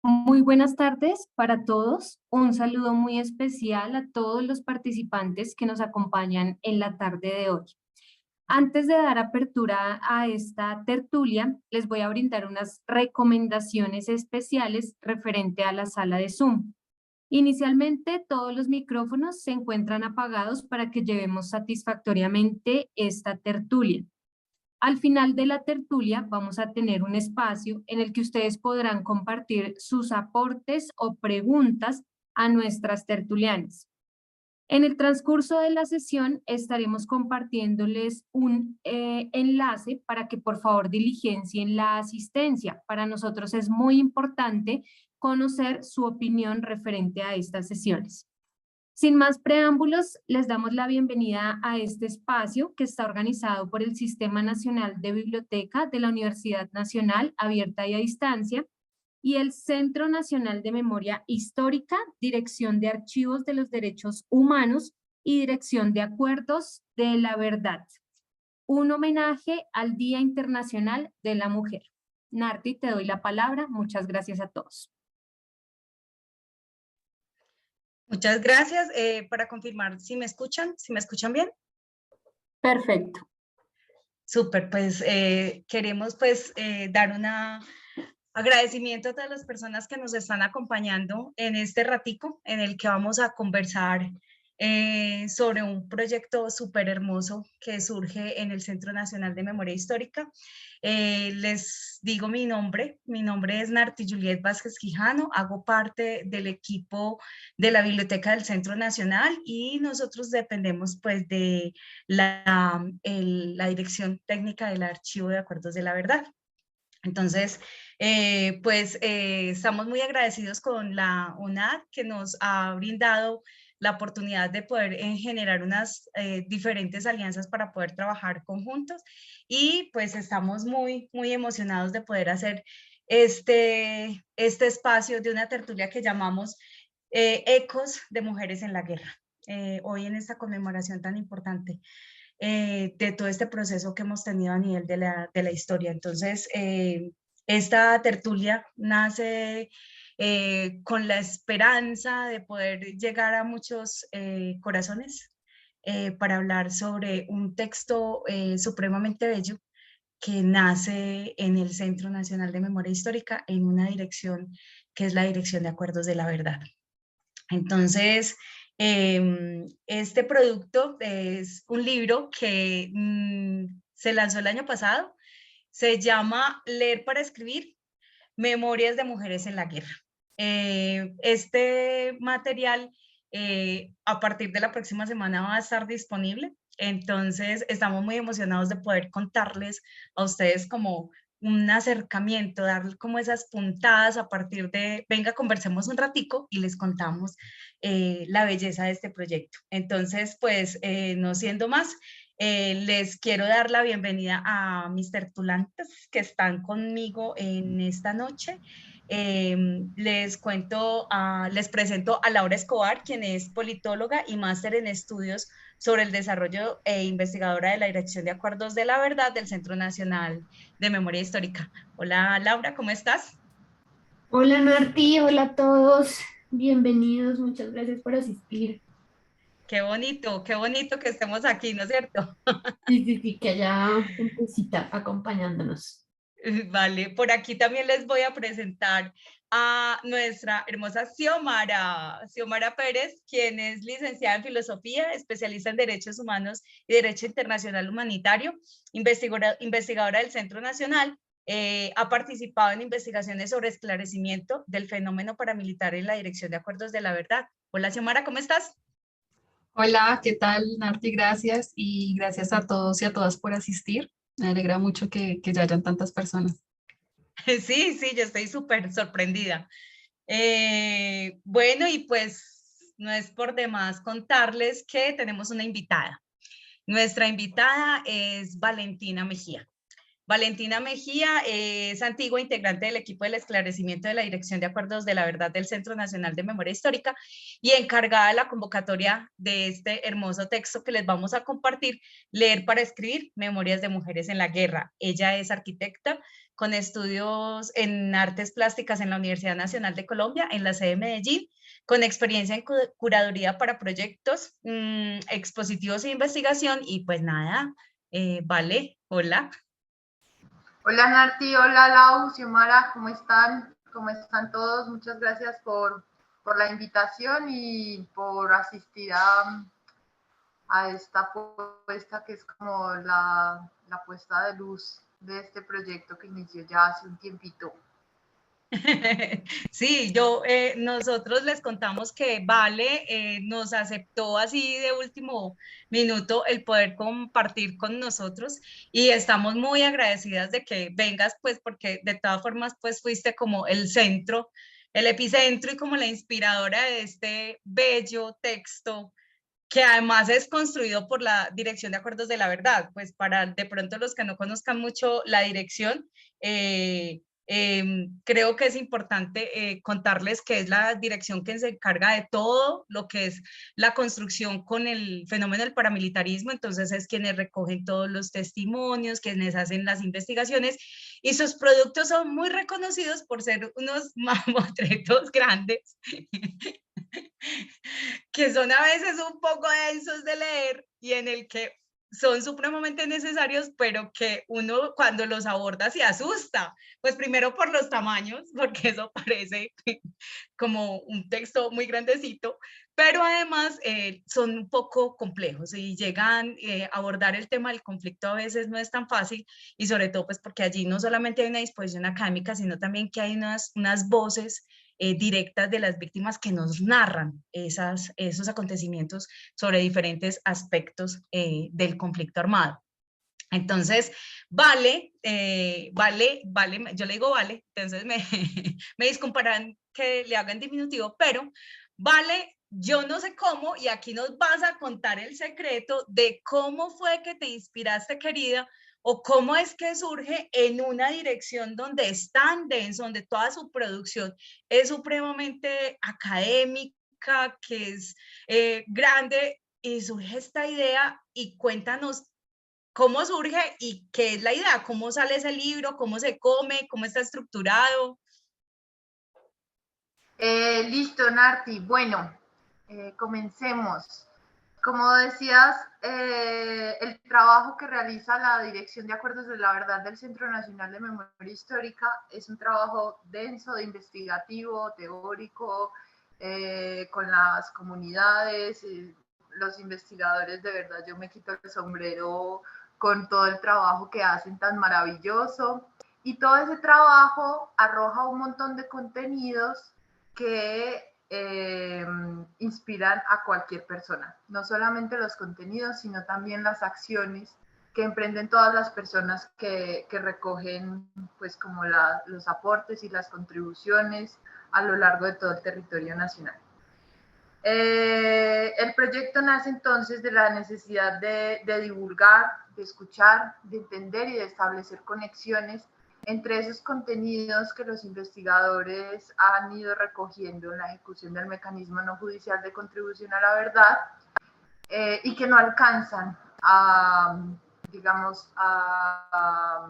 Muy buenas tardes para todos. Un saludo muy especial a todos los participantes que nos acompañan en la tarde de hoy. Antes de dar apertura a esta tertulia, les voy a brindar unas recomendaciones especiales referente a la sala de Zoom. Inicialmente, todos los micrófonos se encuentran apagados para que llevemos satisfactoriamente esta tertulia. Al final de la tertulia vamos a tener un espacio en el que ustedes podrán compartir sus aportes o preguntas a nuestras tertulianas. En el transcurso de la sesión estaremos compartiéndoles un enlace para que por favor diligencien la asistencia. Para nosotros es muy importante conocer su opinión referente a estas sesiones. Sin más preámbulos, les damos la bienvenida a este espacio que está organizado por el Sistema Nacional de Biblioteca de la Universidad Nacional Abierta y a Distancia y el Centro Nacional de Memoria Histórica, Dirección de Archivos de los Derechos Humanos y Dirección de Acuerdos de la Verdad. Un homenaje al Día Internacional de la Mujer. Narti, te doy la palabra. Muchas gracias a todos. Muchas gracias. Para confirmar, si me escuchan bien? Perfecto. Súper, pues queremos pues dar un agradecimiento a todas las personas que nos están acompañando en este ratico en el que vamos a conversar sobre un proyecto súper hermoso que surge en el Centro Nacional de Memoria Histórica. Les digo mi nombre es Narti Juliet Vázquez Quijano, hago parte del equipo de la Biblioteca del Centro Nacional y nosotros dependemos pues de la Dirección Técnica del Archivo de Acuerdos de la Verdad. Entonces, estamos muy agradecidos con la UNAD que nos ha brindado la oportunidad de poder generar unas diferentes alianzas para poder trabajar conjuntos y pues estamos muy emocionados de poder hacer este espacio de una tertulia que llamamos Ecos de Mujeres en la Guerra, hoy en esta conmemoración tan importante. De todo este proceso que hemos tenido a nivel de la historia. Entonces, esta tertulia nace con la esperanza de poder llegar a muchos corazones para hablar sobre un texto supremamente bello que nace en el Centro Nacional de Memoria Histórica en una dirección que es la Dirección de Acuerdos de la Verdad. Entonces, este producto es un libro que se lanzó el año pasado, se llama Leer para Escribir, Memorias de Mujeres en la Guerra. Este material a partir de la próxima semana va a estar disponible, entonces estamos muy emocionados de poder contarles a ustedes como un acercamiento, darle como esas puntadas a partir de, venga, conversemos un ratico y les contamos la belleza de este proyecto. Entonces, pues, no siendo más, les quiero dar la bienvenida a mis tertulantes que están conmigo en esta noche. Les presento a Laura Escobar, quien es politóloga y máster en estudios sobre el desarrollo e investigadora de la Dirección de Acuerdos de la Verdad del Centro Nacional de Memoria Histórica. Hola Laura, ¿cómo estás? Hola Martí, hola a todos, bienvenidos, muchas gracias por asistir. Qué bonito que estemos aquí, ¿no es cierto? Sí, que haya gentecita acompañándonos. Vale, por aquí también les voy a presentar a nuestra hermosa Xiomara Pérez, quien es licenciada en Filosofía, especialista en Derechos Humanos y Derecho Internacional Humanitario, investigadora del Centro Nacional, ha participado en investigaciones sobre esclarecimiento del fenómeno paramilitar en la Dirección de Acuerdos de la Verdad. Hola Xiomara, ¿cómo estás? Hola, ¿qué tal, Narti? Gracias y gracias a todos y a todas por asistir. Me alegra mucho que ya hayan tantas personas. Sí, yo estoy súper sorprendida. Bueno, y pues no es por demás contarles que tenemos una invitada. Nuestra invitada es Valentina Mejía. Valentina Mejía es antigua integrante del equipo del esclarecimiento de la Dirección de Acuerdos de la Verdad del Centro Nacional de Memoria Histórica y encargada de la convocatoria de este hermoso texto que les vamos a compartir, Leer para Escribir, Memorias de Mujeres en la Guerra. Ella es arquitecta con estudios en artes plásticas en la Universidad Nacional de Colombia, en la sede de Medellín, con experiencia en curaduría para proyectos, expositivos e investigación. Y pues nada, Vale, hola. Hola Narti, hola Lau, Xiomara, ¿cómo están? ¿Cómo están todos? Muchas gracias por la invitación y por asistir a esta puesta que es como la puesta de luz de este proyecto que inició ya hace un tiempito. Sí, nosotros les contamos que Vale nos aceptó así de último minuto el poder compartir con nosotros y estamos muy agradecidas de que vengas, pues porque de todas formas pues fuiste como el centro, el epicentro y como la inspiradora de este bello texto que además es construido por la Dirección de Acuerdos de la Verdad. Pues para de pronto los que no conozcan mucho la dirección, creo que es importante contarles que es la dirección que se encarga de todo lo que es la construcción con el fenómeno del paramilitarismo. Entonces es quienes recogen todos los testimonios, quienes hacen las investigaciones, y sus productos son muy reconocidos por ser unos mamotretos grandes que son a veces un poco densos de leer y en el que son supremamente necesarios, pero que uno cuando los aborda se asusta. Pues primero por los tamaños, porque eso parece como un texto muy grandecito, pero además son un poco complejos y llegan a abordar el tema del conflicto a veces no es tan fácil, y sobre todo pues porque allí no solamente hay una disposición académica, sino también que hay unas voces directas de las víctimas que nos narran esos acontecimientos sobre diferentes aspectos del conflicto armado. Entonces, Vale, yo le digo Vale, entonces me disculparán que le hagan diminutivo, pero Vale, yo no sé cómo, y aquí nos vas a contar el secreto de cómo fue que te inspiraste, querida, o cómo es que surge en una dirección donde es tan denso, donde toda su producción es supremamente académica, que es grande, y surge esta idea. Y cuéntanos cómo surge y qué es la idea, cómo sale ese libro, cómo se come, cómo está estructurado. Listo, Narti. Bueno, comencemos. Como decías, el trabajo que realiza la Dirección de Acuerdos de la Verdad del Centro Nacional de Memoria Histórica es un trabajo denso, de investigativo, teórico, con las comunidades, los investigadores. De verdad, yo me quito el sombrero con todo el trabajo que hacen tan maravilloso. Y todo ese trabajo arroja un montón de contenidos que inspiran a cualquier persona. No solamente los contenidos, sino también las acciones que emprenden todas las personas que recogen pues como los aportes y las contribuciones a lo largo de todo el territorio nacional. El proyecto nace entonces de la necesidad de divulgar, de escuchar, de entender y de establecer conexiones entre esos contenidos que los investigadores han ido recogiendo en la ejecución del mecanismo no judicial de contribución a la verdad y que no alcanzan a, digamos, a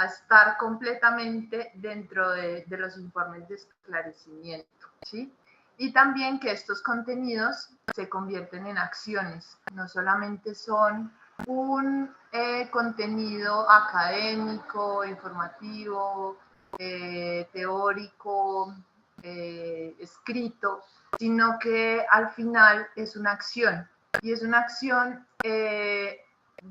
estar completamente dentro de los informes de esclarecimiento, ¿sí? Y también que estos contenidos se convierten en acciones, no solamente son un contenido académico, informativo, teórico, escrito, sino que al final es una acción, y es una acción de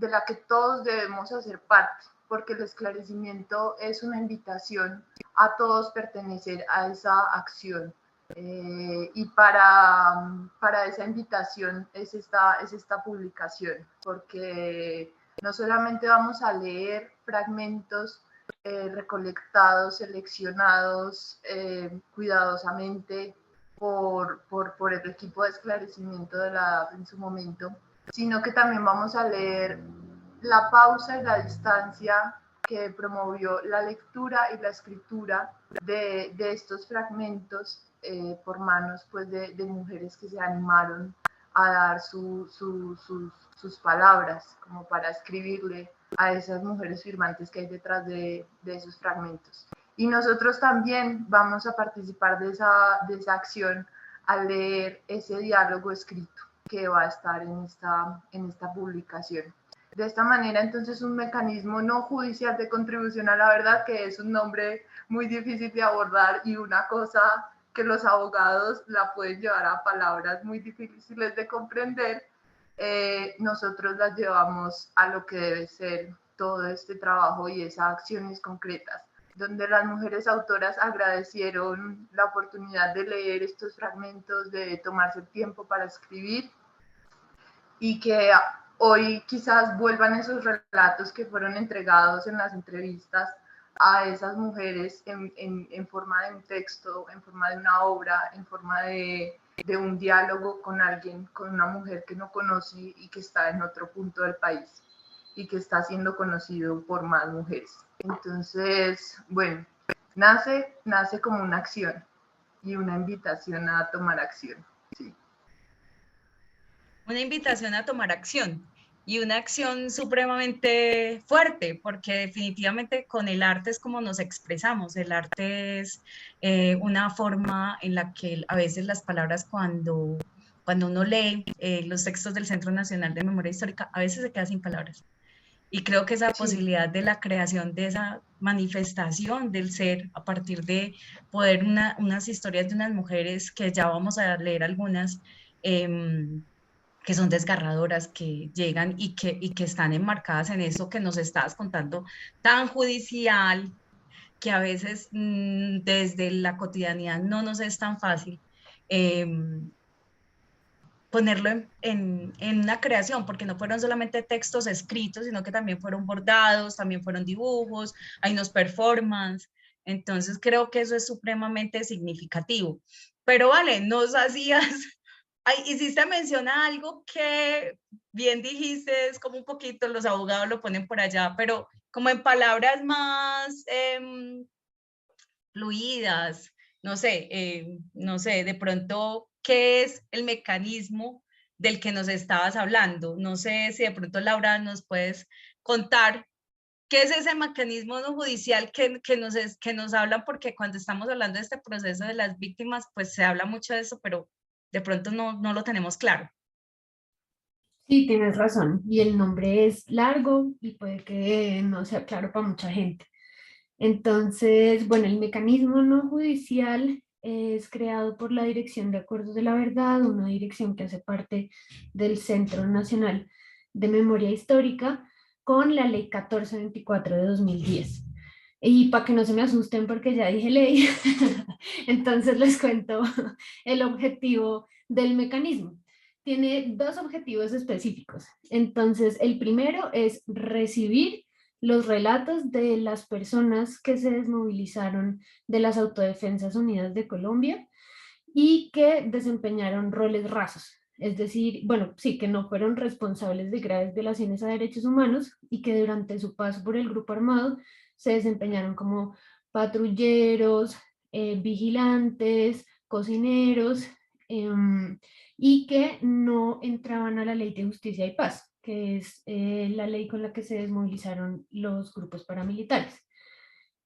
la que todos debemos hacer parte, porque el esclarecimiento es una invitación a todos pertenecer a esa acción. Y para esa invitación es esta publicación, porque no solamente vamos a leer fragmentos recolectados, seleccionados cuidadosamente por el equipo de esclarecimiento de la en su momento, sino que también vamos a leer la pausa y la distancia que promovió la lectura y la escritura de estos fragmentos por manos pues, de mujeres que se animaron a dar sus palabras como para escribirle a esas mujeres firmantes que hay detrás de esos fragmentos. Y nosotros también vamos a participar de esa acción al leer ese diálogo escrito que va a estar en esta publicación. De esta manera, entonces, un mecanismo no judicial de contribución a la verdad, que es un nombre muy difícil de abordar y una cosa que los abogados la pueden llevar a palabras muy difíciles de comprender, nosotros las llevamos a lo que debe ser todo este trabajo y esas acciones concretas, donde las mujeres autoras agradecieron la oportunidad de leer estos fragmentos, de tomarse el tiempo para escribir, y que hoy quizás vuelvan esos relatos que fueron entregados en las entrevistas a esas mujeres en forma de un texto, en forma de una obra, en forma de un diálogo con alguien, con una mujer que no conoce y que está en otro punto del país y que está siendo conocido por más mujeres. Entonces, bueno, nace como una acción y una invitación a tomar acción. Sí. Una invitación a tomar acción, y una acción supremamente fuerte, porque definitivamente con el arte es como nos expresamos. El arte es una forma en la que a veces las palabras, cuando uno lee los textos del Centro Nacional de Memoria Histórica, a veces se queda sin palabras. Y creo que esa posibilidad de la creación de esa manifestación del ser a partir de poder unas historias de unas mujeres, que ya vamos a leer algunas, que son desgarradoras, que llegan y que están enmarcadas en eso que nos estabas contando, tan judicial, que a veces desde la cotidianidad no nos es tan fácil ponerlo en una creación, porque no fueron solamente textos escritos, sino que también fueron bordados, también fueron dibujos, hay unos performances. Entonces creo que eso es supremamente significativo. Pero vale, nos hacías... hiciste mención a algo que bien dijiste, es como un poquito, los abogados lo ponen por allá, pero como en palabras más fluidas, no sé, de pronto, ¿qué es el mecanismo del que nos estabas hablando? No sé si de pronto, Laura, nos puedes contar qué es ese mecanismo no judicial que nos hablan, porque cuando estamos hablando de este proceso de las víctimas, pues se habla mucho de eso, pero de pronto no lo tenemos claro. Sí, tienes razón. Y el nombre es largo y puede que no sea claro para mucha gente. Entonces, bueno, el mecanismo no judicial es creado por la Dirección de Acuerdos de la Verdad, una dirección que hace parte del Centro Nacional de Memoria Histórica, con la Ley 1424 de 2010. Y para que no se me asusten porque ya dije ley, entonces les cuento el objetivo del mecanismo. Tiene dos objetivos específicos. Entonces, el primero es recibir los relatos de las personas que se desmovilizaron de las Autodefensas Unidas de Colombia y que desempeñaron roles rasos. Es decir, bueno, sí, que no fueron responsables de graves violaciones a derechos humanos y que durante su paso por el grupo armado se desempeñaron como patrulleros, vigilantes, cocineros, y que no entraban a la Ley de Justicia y Paz, que es la ley con la que se desmovilizaron los grupos paramilitares.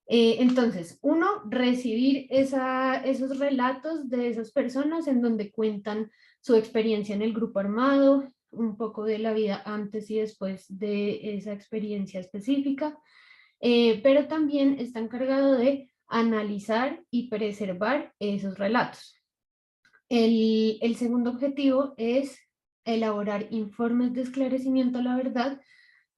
Entonces, uno, recibir esos relatos de esas personas en donde cuentan su experiencia en el grupo armado, un poco de la vida antes y después de esa experiencia específica, pero también está encargado de analizar y preservar esos relatos. El segundo objetivo es elaborar informes de esclarecimiento a la verdad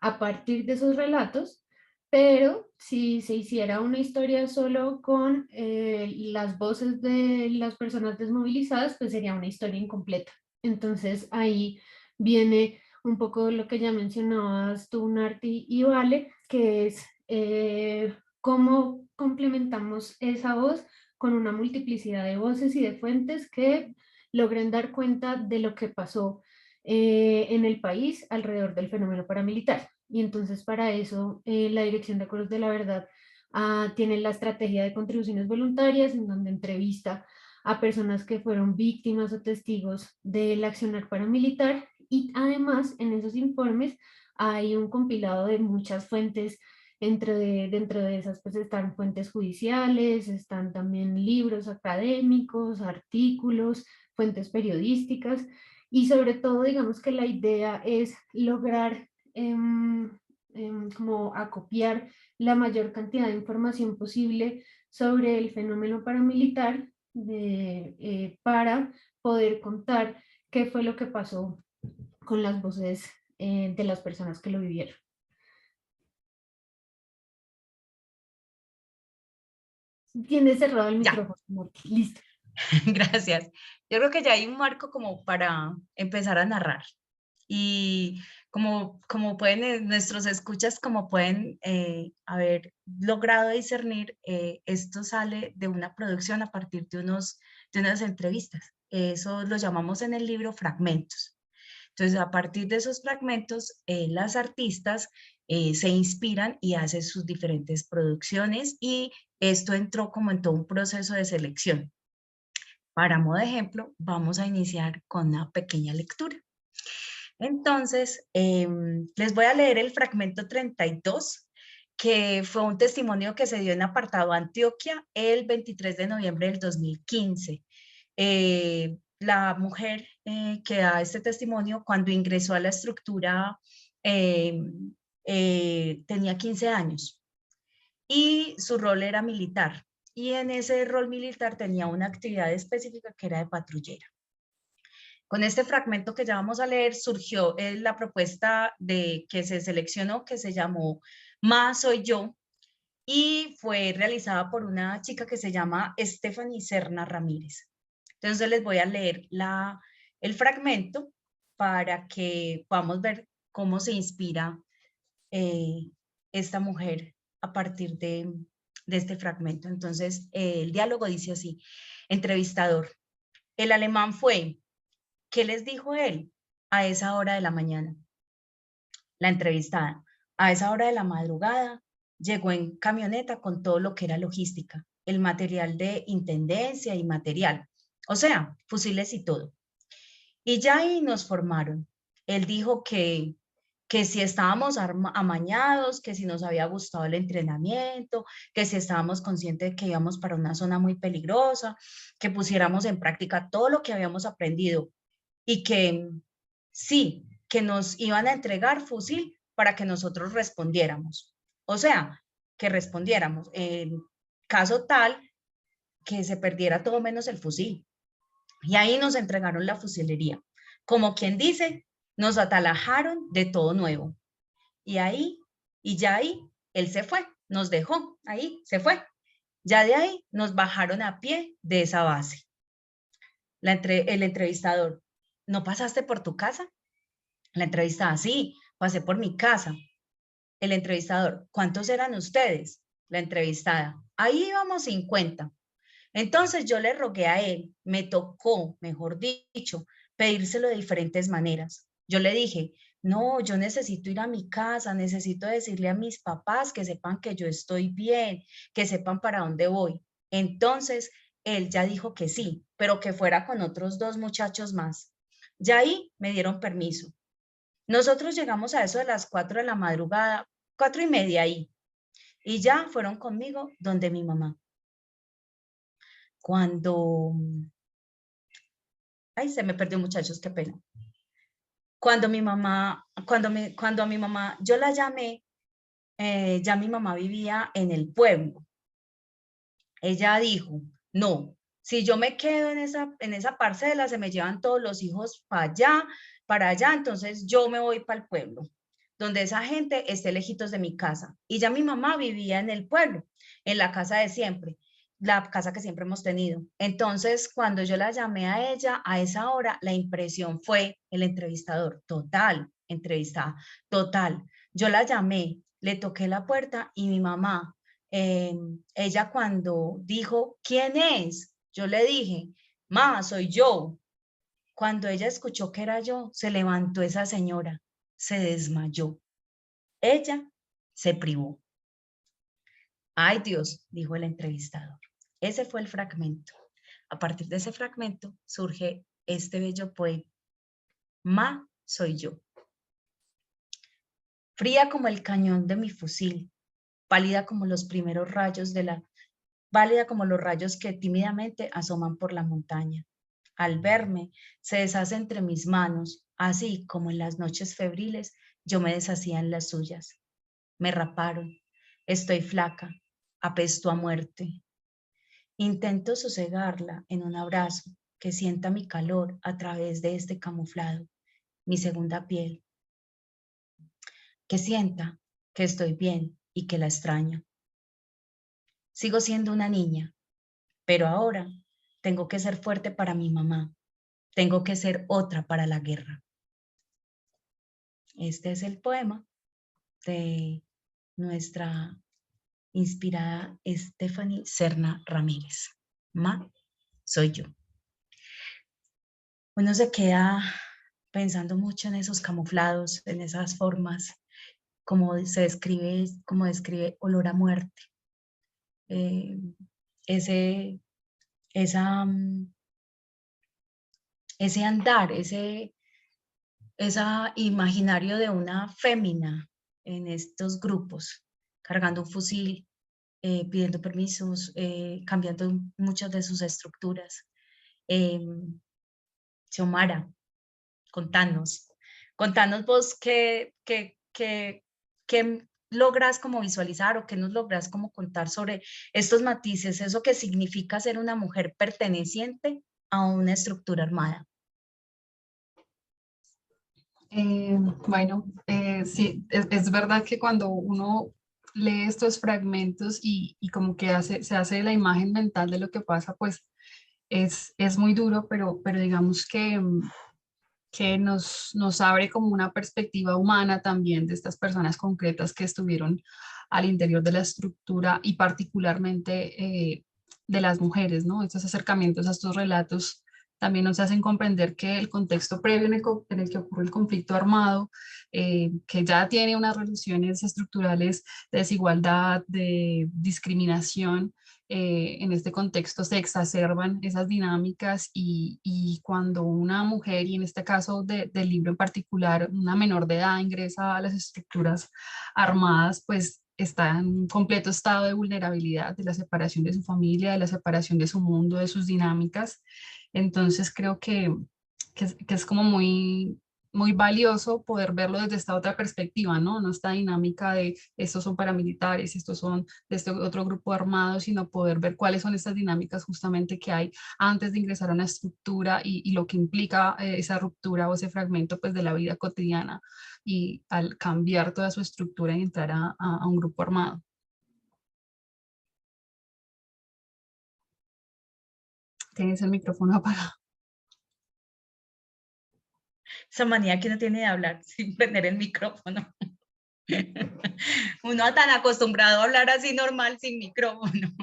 a partir de esos relatos, pero si se hiciera una historia solo con las voces de las personas desmovilizadas, pues sería una historia incompleta. Entonces ahí viene un poco lo que ya mencionabas tú, Narti y Vale, que es cómo complementamos esa voz con una multiplicidad de voces y de fuentes que logren dar cuenta de lo que pasó en el país alrededor del fenómeno paramilitar. y entonces para eso la Dirección de Acuerdos de la Verdad tiene la estrategia de contribuciones voluntarias, en donde entrevista a personas que fueron víctimas o testigos del accionar paramilitar, y además en esos informes hay un compilado de muchas fuentes. Dentro de esas pues están fuentes judiciales, están también libros académicos, artículos, fuentes periodísticas, y sobre todo digamos que la idea es lograr como acopiar la mayor cantidad de información posible sobre el fenómeno paramilitar para poder contar qué fue lo que pasó con las voces de las personas que lo vivieron. Tienes cerrado el micrófono. Listo. Gracias. Yo creo que ya hay un marco como para empezar a narrar. Y como pueden, nuestros escuchas, como pueden haber logrado discernir, esto sale de una producción a partir de unas entrevistas. Eso lo llamamos en el libro fragmentos. Entonces, a partir de esos fragmentos, las artistas se inspiran y hacen sus diferentes producciones, y esto entró como en todo un proceso de selección. Para modo de ejemplo, vamos a iniciar con una pequeña lectura. Entonces, les voy a leer el fragmento 32, que fue un testimonio que se dio en Apartado Antioquia el 23 de noviembre del 2015. La mujer que da este testimonio, cuando ingresó a la estructura, tenía 15 años y su rol era militar. Y en ese rol militar tenía una actividad específica que era de patrullera. Con este fragmento que ya vamos a leer surgió la propuesta que se seleccionó, que se llamó Más Soy Yo, y fue realizada por una chica que se llama Stephanie Serna Ramírez. Entonces les voy a leer el fragmento para que podamos ver cómo se inspira esta mujer a partir de este fragmento. Entonces el diálogo dice así: entrevistador: el alemán fue... ¿Qué les dijo él a esa hora de la mañana? La entrevistada: a esa hora de la madrugada llegó en camioneta con todo lo que era logística, el material de intendencia y material, o sea, fusiles y todo. Y ya ahí nos formaron. Él dijo que si estábamos amañados, que si nos había gustado el entrenamiento, que si estábamos conscientes de que íbamos para una zona muy peligrosa, que pusiéramos en práctica todo lo que habíamos aprendido, y que sí, que nos iban a entregar fusil para que nosotros respondiéramos. O sea, que respondiéramos en caso tal que se perdiera todo menos el fusil. Y ahí nos entregaron la fusilería. Como quien dice, nos atalajaron de todo nuevo. Y ya ahí, él se fue, nos dejó, ahí se fue. Ya de ahí nos bajaron a pie de esa base. El entrevistador: ¿no pasaste por tu casa? La entrevistada: sí, pasé por mi casa. El entrevistador: ¿cuántos eran ustedes? La entrevistada: ahí íbamos 50. Entonces yo le rogué a él, me tocó, mejor dicho, pedírselo de diferentes maneras. Yo le dije: no, yo necesito ir a mi casa, necesito decirle a mis papás que sepan que yo estoy bien, que sepan para dónde voy. Entonces él ya dijo que sí, pero que fuera con otros 2 muchachos más. Ya ahí me dieron permiso. Nosotros llegamos a eso de las 4 de la madrugada, 4:30 ahí, y ya fueron conmigo donde mi mamá. Cuando... Ay, se me perdió, muchachos, qué pena. Cuando a mi mamá, yo la llamé, ya mi mamá vivía en el pueblo. Ella dijo: no, si yo me quedo en esa parcela, se me llevan todos los hijos para allá, entonces yo me voy para el pueblo, donde esa gente esté lejitos de mi casa. Y ya mi mamá vivía en el pueblo, en la casa de siempre, la casa que siempre hemos tenido. Entonces, cuando yo la llamé a ella, a esa hora, la impresión fue el entrevistador: total, entrevistada, total. Yo la llamé, le toqué la puerta y mi mamá, ella cuando dijo: ¿quién es? Yo le dije: ma, soy yo. Cuando ella escuchó que era yo, se levantó esa señora, se desmayó. Ella se privó. Ay Dios, dijo el entrevistador. Ese fue el fragmento. A partir de ese fragmento surge este bello poema. Ma soy yo. Fría como el cañón de mi fusil, pálida como los primeros rayos válida como los rayos que tímidamente asoman por la montaña. Al verme, se deshace entre mis manos, así como en las noches febriles yo me deshacía en las suyas. Me raparon, estoy flaca, apesto a muerte. Intento sosegarla en un abrazo que sienta mi calor a través de este camuflado, mi segunda piel. Que sienta que estoy bien y que la extraño. Sigo siendo una niña, pero ahora tengo que ser fuerte para mi mamá. Tengo que ser otra para la guerra. Este es el poema de nuestra inspirada Stephanie Serna Ramírez. Ma, soy yo. Uno se queda pensando mucho en esos camuflados, en esas formas, como describe Olor a Muerte. Ese andar, ese imaginario de una fémina en estos grupos, cargando un fusil, pidiendo permisos, cambiando muchas de sus estructuras. Xiomara, contanos vos qué logras como visualizar o qué nos logras como contar sobre estos matices, eso que significa ser una mujer perteneciente a una estructura armada. Sí, es verdad que cuando uno lee estos fragmentos y como que se hace la imagen mental de lo que pasa, pues es muy duro, pero digamos que nos abre como una perspectiva humana también de estas personas concretas que estuvieron al interior de la estructura y particularmente de las mujeres, ¿no? Estos acercamientos a estos relatos también nos hacen comprender que el contexto previo en el que ocurre el conflicto armado, que ya tiene unas relaciones estructurales de desigualdad, de discriminación, en este contexto se exacerban esas dinámicas y cuando una mujer, y en este caso del libro en particular, una menor de edad ingresa a las estructuras armadas, pues está en un completo estado de vulnerabilidad, de la separación de su familia, de la separación de su mundo, de sus dinámicas. Entonces creo que es como muy valioso poder verlo desde esta otra perspectiva, ¿no? No esta dinámica de estos son paramilitares, estos son de este otro grupo armado, sino poder ver cuáles son estas dinámicas justamente que hay antes de ingresar a una estructura y lo que implica esa ruptura o ese fragmento pues de la vida cotidiana y al cambiar toda su estructura y entrar a un grupo armado. Tienes el micrófono apagado. Esa manía que uno tiene de hablar sin prender el micrófono. Uno tan acostumbrado a hablar así normal sin micrófono.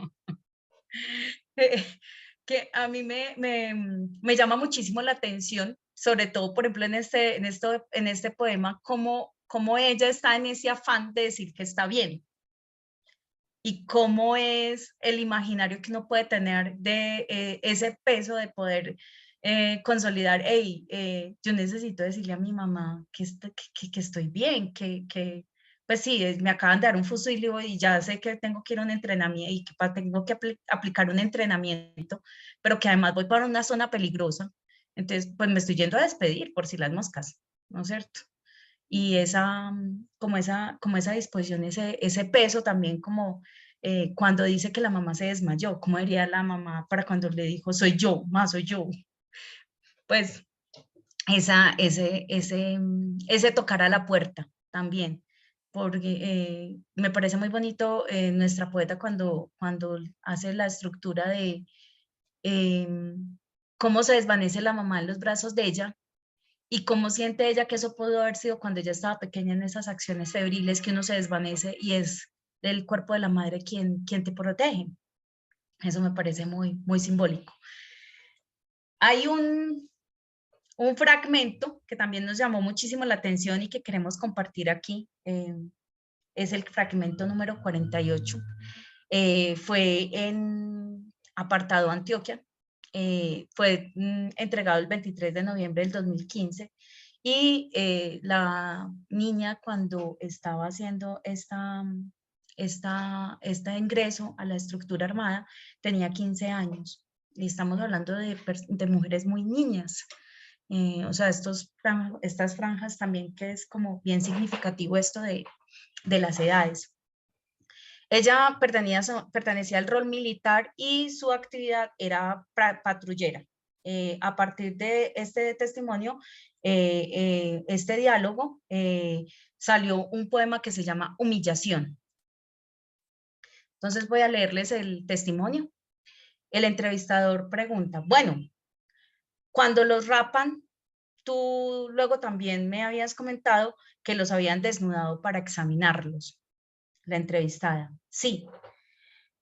Que a mí me llama muchísimo la atención, sobre todo, por ejemplo, en este poema, cómo ella está en ese afán de decir que está bien. Y cómo es el imaginario que uno puede tener de ese peso de poder consolidar, hey, yo necesito decirle a mi mamá que estoy bien, pues sí, me acaban de dar un fusil y ya sé que tengo que ir a un entrenamiento y que tengo que aplicar un entrenamiento, pero que además voy para una zona peligrosa. Entonces, pues me estoy yendo a despedir por si las moscas, ¿no es cierto? Y como esa disposición, ese peso también como cuando dice que la mamá se desmayó, ¿cómo diría la mamá para cuando le dijo soy yo, más soy yo? Pues ese tocar a la puerta también, porque me parece muy bonito nuestra poeta cuando hace la estructura de cómo se desvanece la mamá en los brazos de ella y cómo siente ella que eso pudo haber sido cuando ella estaba pequeña en esas acciones febriles que uno se desvanece y es el cuerpo de la madre quien te protege. Eso me parece muy simbólico. Hay un fragmento que también nos llamó muchísimo la atención y que queremos compartir aquí es el fragmento número 48. Fue en Apartado Antioquia. Fue entregado el 23 de noviembre del 2015 y la niña cuando estaba haciendo este ingreso a la estructura armada tenía 15 años y estamos hablando de mujeres muy niñas. O sea, estas franjas también que es como bien significativo esto de las edades. Ella pertenecía al rol militar y su actividad era patrullera. A partir de este testimonio, este diálogo, salió un poema que se llama Humillación. Entonces voy a leerles el testimonio. El entrevistador pregunta, bueno, cuando los rapan, tú luego también me habías comentado que los habían desnudado para examinarlos. La entrevistada, sí.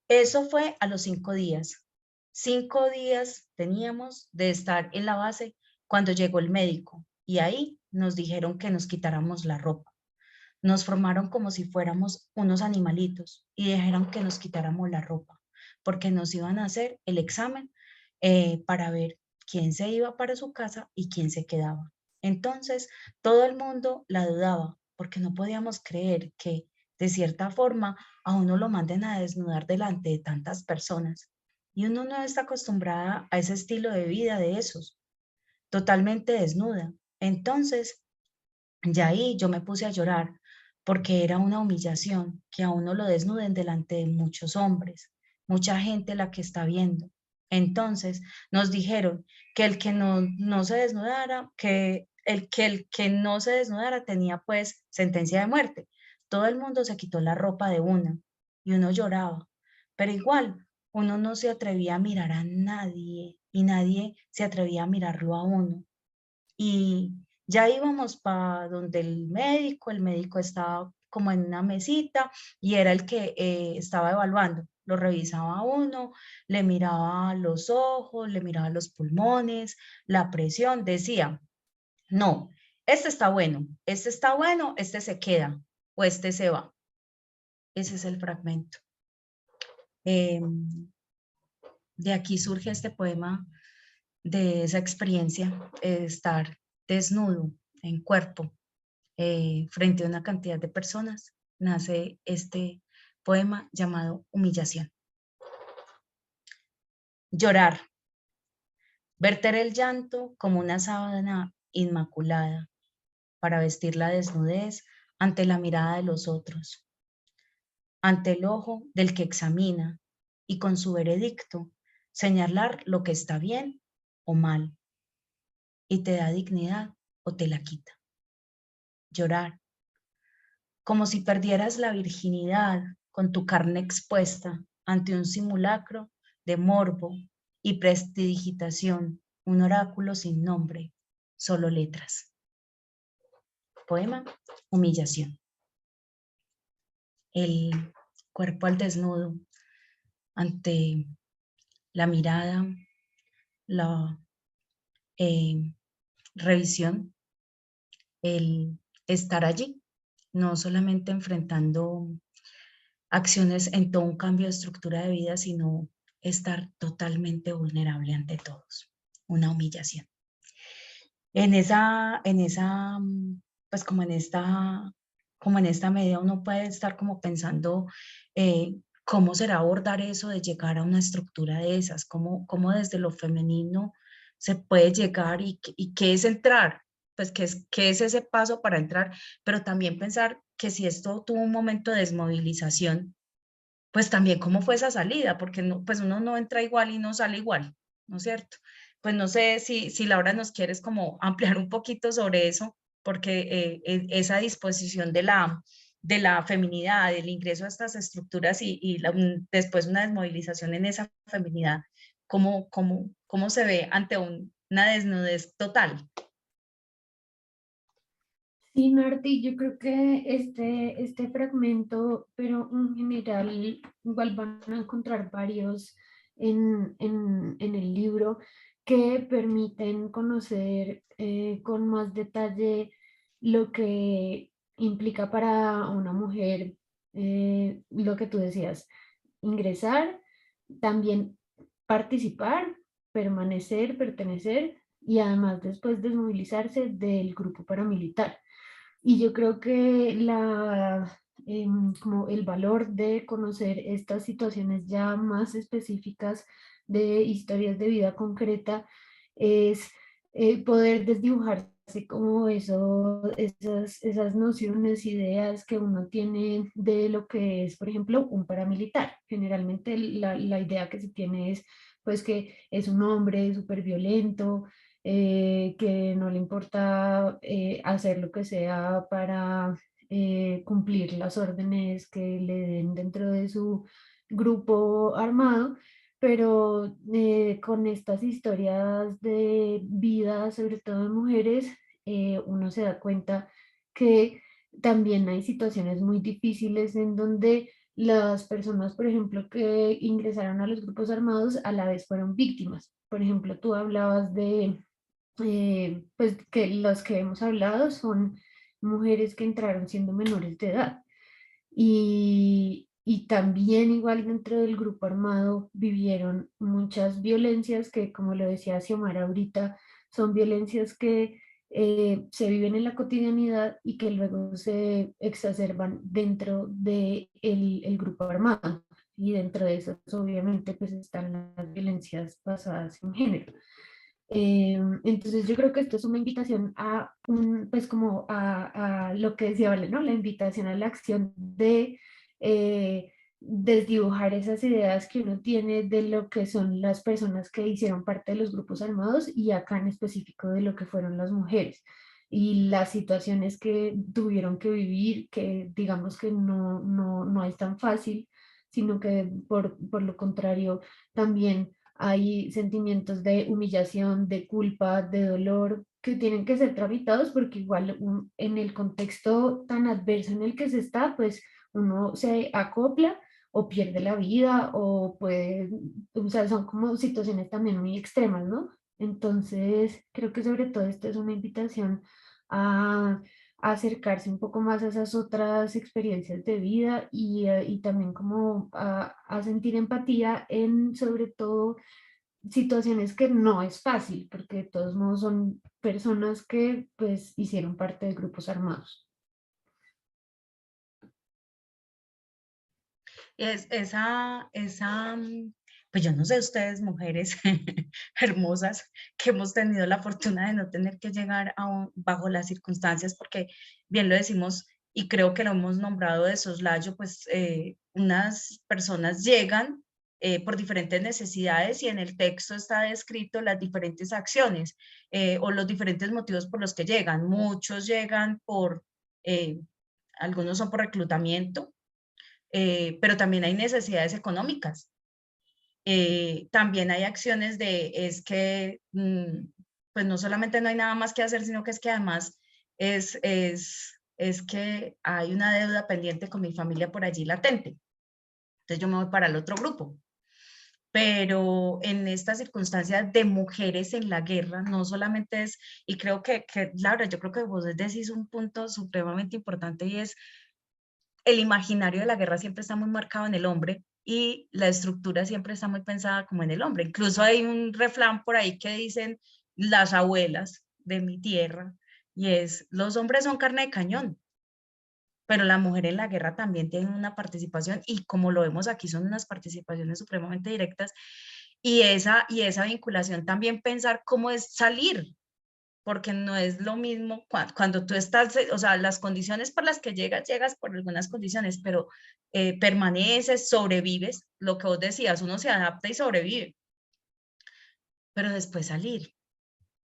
Eso fue a los 5 días. 5 días teníamos de estar en la base cuando llegó el médico y ahí nos dijeron que nos quitáramos la ropa. Nos formaron como si fuéramos unos animalitos y dijeron que nos quitáramos la ropa porque nos iban a hacer el examen para ver quién se iba para su casa y quién se quedaba. Entonces, todo el mundo la dudaba porque no podíamos creer que, de cierta forma, a uno lo manden a desnudar delante de tantas personas. Y uno no está acostumbrada a ese estilo de vida de esos, totalmente desnuda. Entonces, ya ahí yo me puse a llorar porque era una humillación que a uno lo desnuden delante de muchos hombres, mucha gente la que está viendo. Entonces nos dijeron que el que no se desnudara, que el que no se desnudara tenía pues sentencia de muerte. Todo el mundo se quitó la ropa de una y uno lloraba, pero igual uno no se atrevía a mirar a nadie y nadie se atrevía a mirarlo a uno. Y ya íbamos para donde el médico estaba como en una mesita y era el que estaba evaluando. Lo revisaba a uno, le miraba los ojos, le miraba los pulmones, la presión, decía, no, este está bueno, este se queda o este se va. Ese es el fragmento. De aquí surge este poema de esa experiencia de estar desnudo en cuerpo frente a una cantidad de personas, nace este poema llamado Humillación. Llorar. Verter el llanto como una sábana inmaculada para vestir la desnudez ante la mirada de los otros, ante el ojo del que examina y con su veredicto señalar lo que está bien o mal y te da dignidad o te la quita. Llorar, como si perdieras la virginidad con tu carne expuesta ante un simulacro de morbo y prestidigitación, un oráculo sin nombre, solo letras. Poema, Humillación. El cuerpo al desnudo ante la mirada, la revisión, el estar allí, no solamente enfrentando acciones en todo un cambio de estructura de vida, sino estar totalmente vulnerable ante todos. Una humillación. Pues como en esta medida uno puede estar como pensando cómo será abordar eso de llegar a una estructura de esas, cómo desde lo femenino se puede llegar y qué es entrar, pues qué es ese paso para entrar, pero también pensar que si esto tuvo un momento de desmovilización, pues también cómo fue esa salida, porque no, pues uno no entra igual y no sale igual, ¿no es cierto? Pues no sé si Laura nos quieres como ampliar un poquito sobre eso, porque esa disposición de la feminidad, del ingreso a estas estructuras y después una desmovilización en esa feminidad, ¿cómo se ve ante una desnudez total? Sí, Martí, yo creo que este fragmento, pero en general igual van a encontrar varios en el libro que permiten conocer con más detalle lo que implica para una mujer lo que tú decías, ingresar, también participar, permanecer, pertenecer y además después desmovilizarse del grupo paramilitar. Y yo creo que como el valor de conocer estas situaciones ya más específicas de historias de vida concreta es poder desdibujarse como esas nociones, ideas que uno tiene de lo que es, por ejemplo, un paramilitar. Generalmente la idea que se tiene es pues que es un hombre súper violento, que no le importa hacer lo que sea para cumplir las órdenes que le den dentro de su grupo armado, pero con estas historias de vida, sobre todo de mujeres, uno se da cuenta que también hay situaciones muy difíciles en donde las personas, por ejemplo, que ingresaron a los grupos armados a la vez fueron víctimas. Por ejemplo, tú hablabas de pues que los que hemos hablado son mujeres que entraron siendo menores de edad y también igual dentro del grupo armado vivieron muchas violencias que, como lo decía Xiomara ahorita, son violencias que se viven en la cotidianidad y que luego se exacerban dentro del el grupo armado. Y dentro de eso, obviamente, pues están las violencias basadas en género. Entonces yo creo que esto es una invitación a pues como a lo que decía Vale, ¿no? La invitación a la acción de desdibujar esas ideas que uno tiene de lo que son las personas que hicieron parte de los grupos armados y acá en específico de lo que fueron las mujeres y las situaciones que tuvieron que vivir, que digamos que no es tan fácil, sino que por lo contrario también hay sentimientos de humillación, de culpa, de dolor, que tienen que ser tramitados porque igual en el contexto tan adverso en el que se está, pues uno se acopla o pierde la vida o puede, o sea, son como situaciones también muy extremas, ¿no? Entonces, creo que sobre todo esto es una invitación a acercarse un poco más a esas otras experiencias de vida y también como a sentir empatía en sobre todo situaciones que no es fácil, porque de todos modos son personas que pues hicieron parte de grupos armados. Pues yo no sé ustedes, mujeres hermosas, que hemos tenido la fortuna de no tener que llegar bajo las circunstancias, porque bien lo decimos y creo que lo hemos nombrado de soslayo, pues unas personas llegan por diferentes necesidades y en el texto está descrito las diferentes acciones o los diferentes motivos por los que llegan. Muchos llegan algunos son por reclutamiento, pero también hay necesidades económicas. También hay acciones es que, pues no solamente no hay nada más que hacer, sino que es que además es que hay una deuda pendiente con mi familia por allí latente. Entonces yo me voy para el otro grupo. Pero en estas circunstancias de mujeres en la guerra, no solamente es, y creo que Laura, yo creo que vos decís un punto supremamente importante y es el imaginario de la guerra siempre está muy marcado en el hombre y la estructura siempre está muy pensada como en el hombre. Incluso hay un refrán por ahí que dicen las abuelas de mi tierra y es, los hombres son carne de cañón, pero la mujer en la guerra también tiene una participación y como lo vemos aquí son unas participaciones supremamente directas y esa vinculación también pensar cómo es salir, porque no es lo mismo cuando tú estás, o sea, las condiciones por las que llegas por algunas condiciones, pero permaneces, sobrevives, lo que vos decías, uno se adapta y sobrevive, pero después salir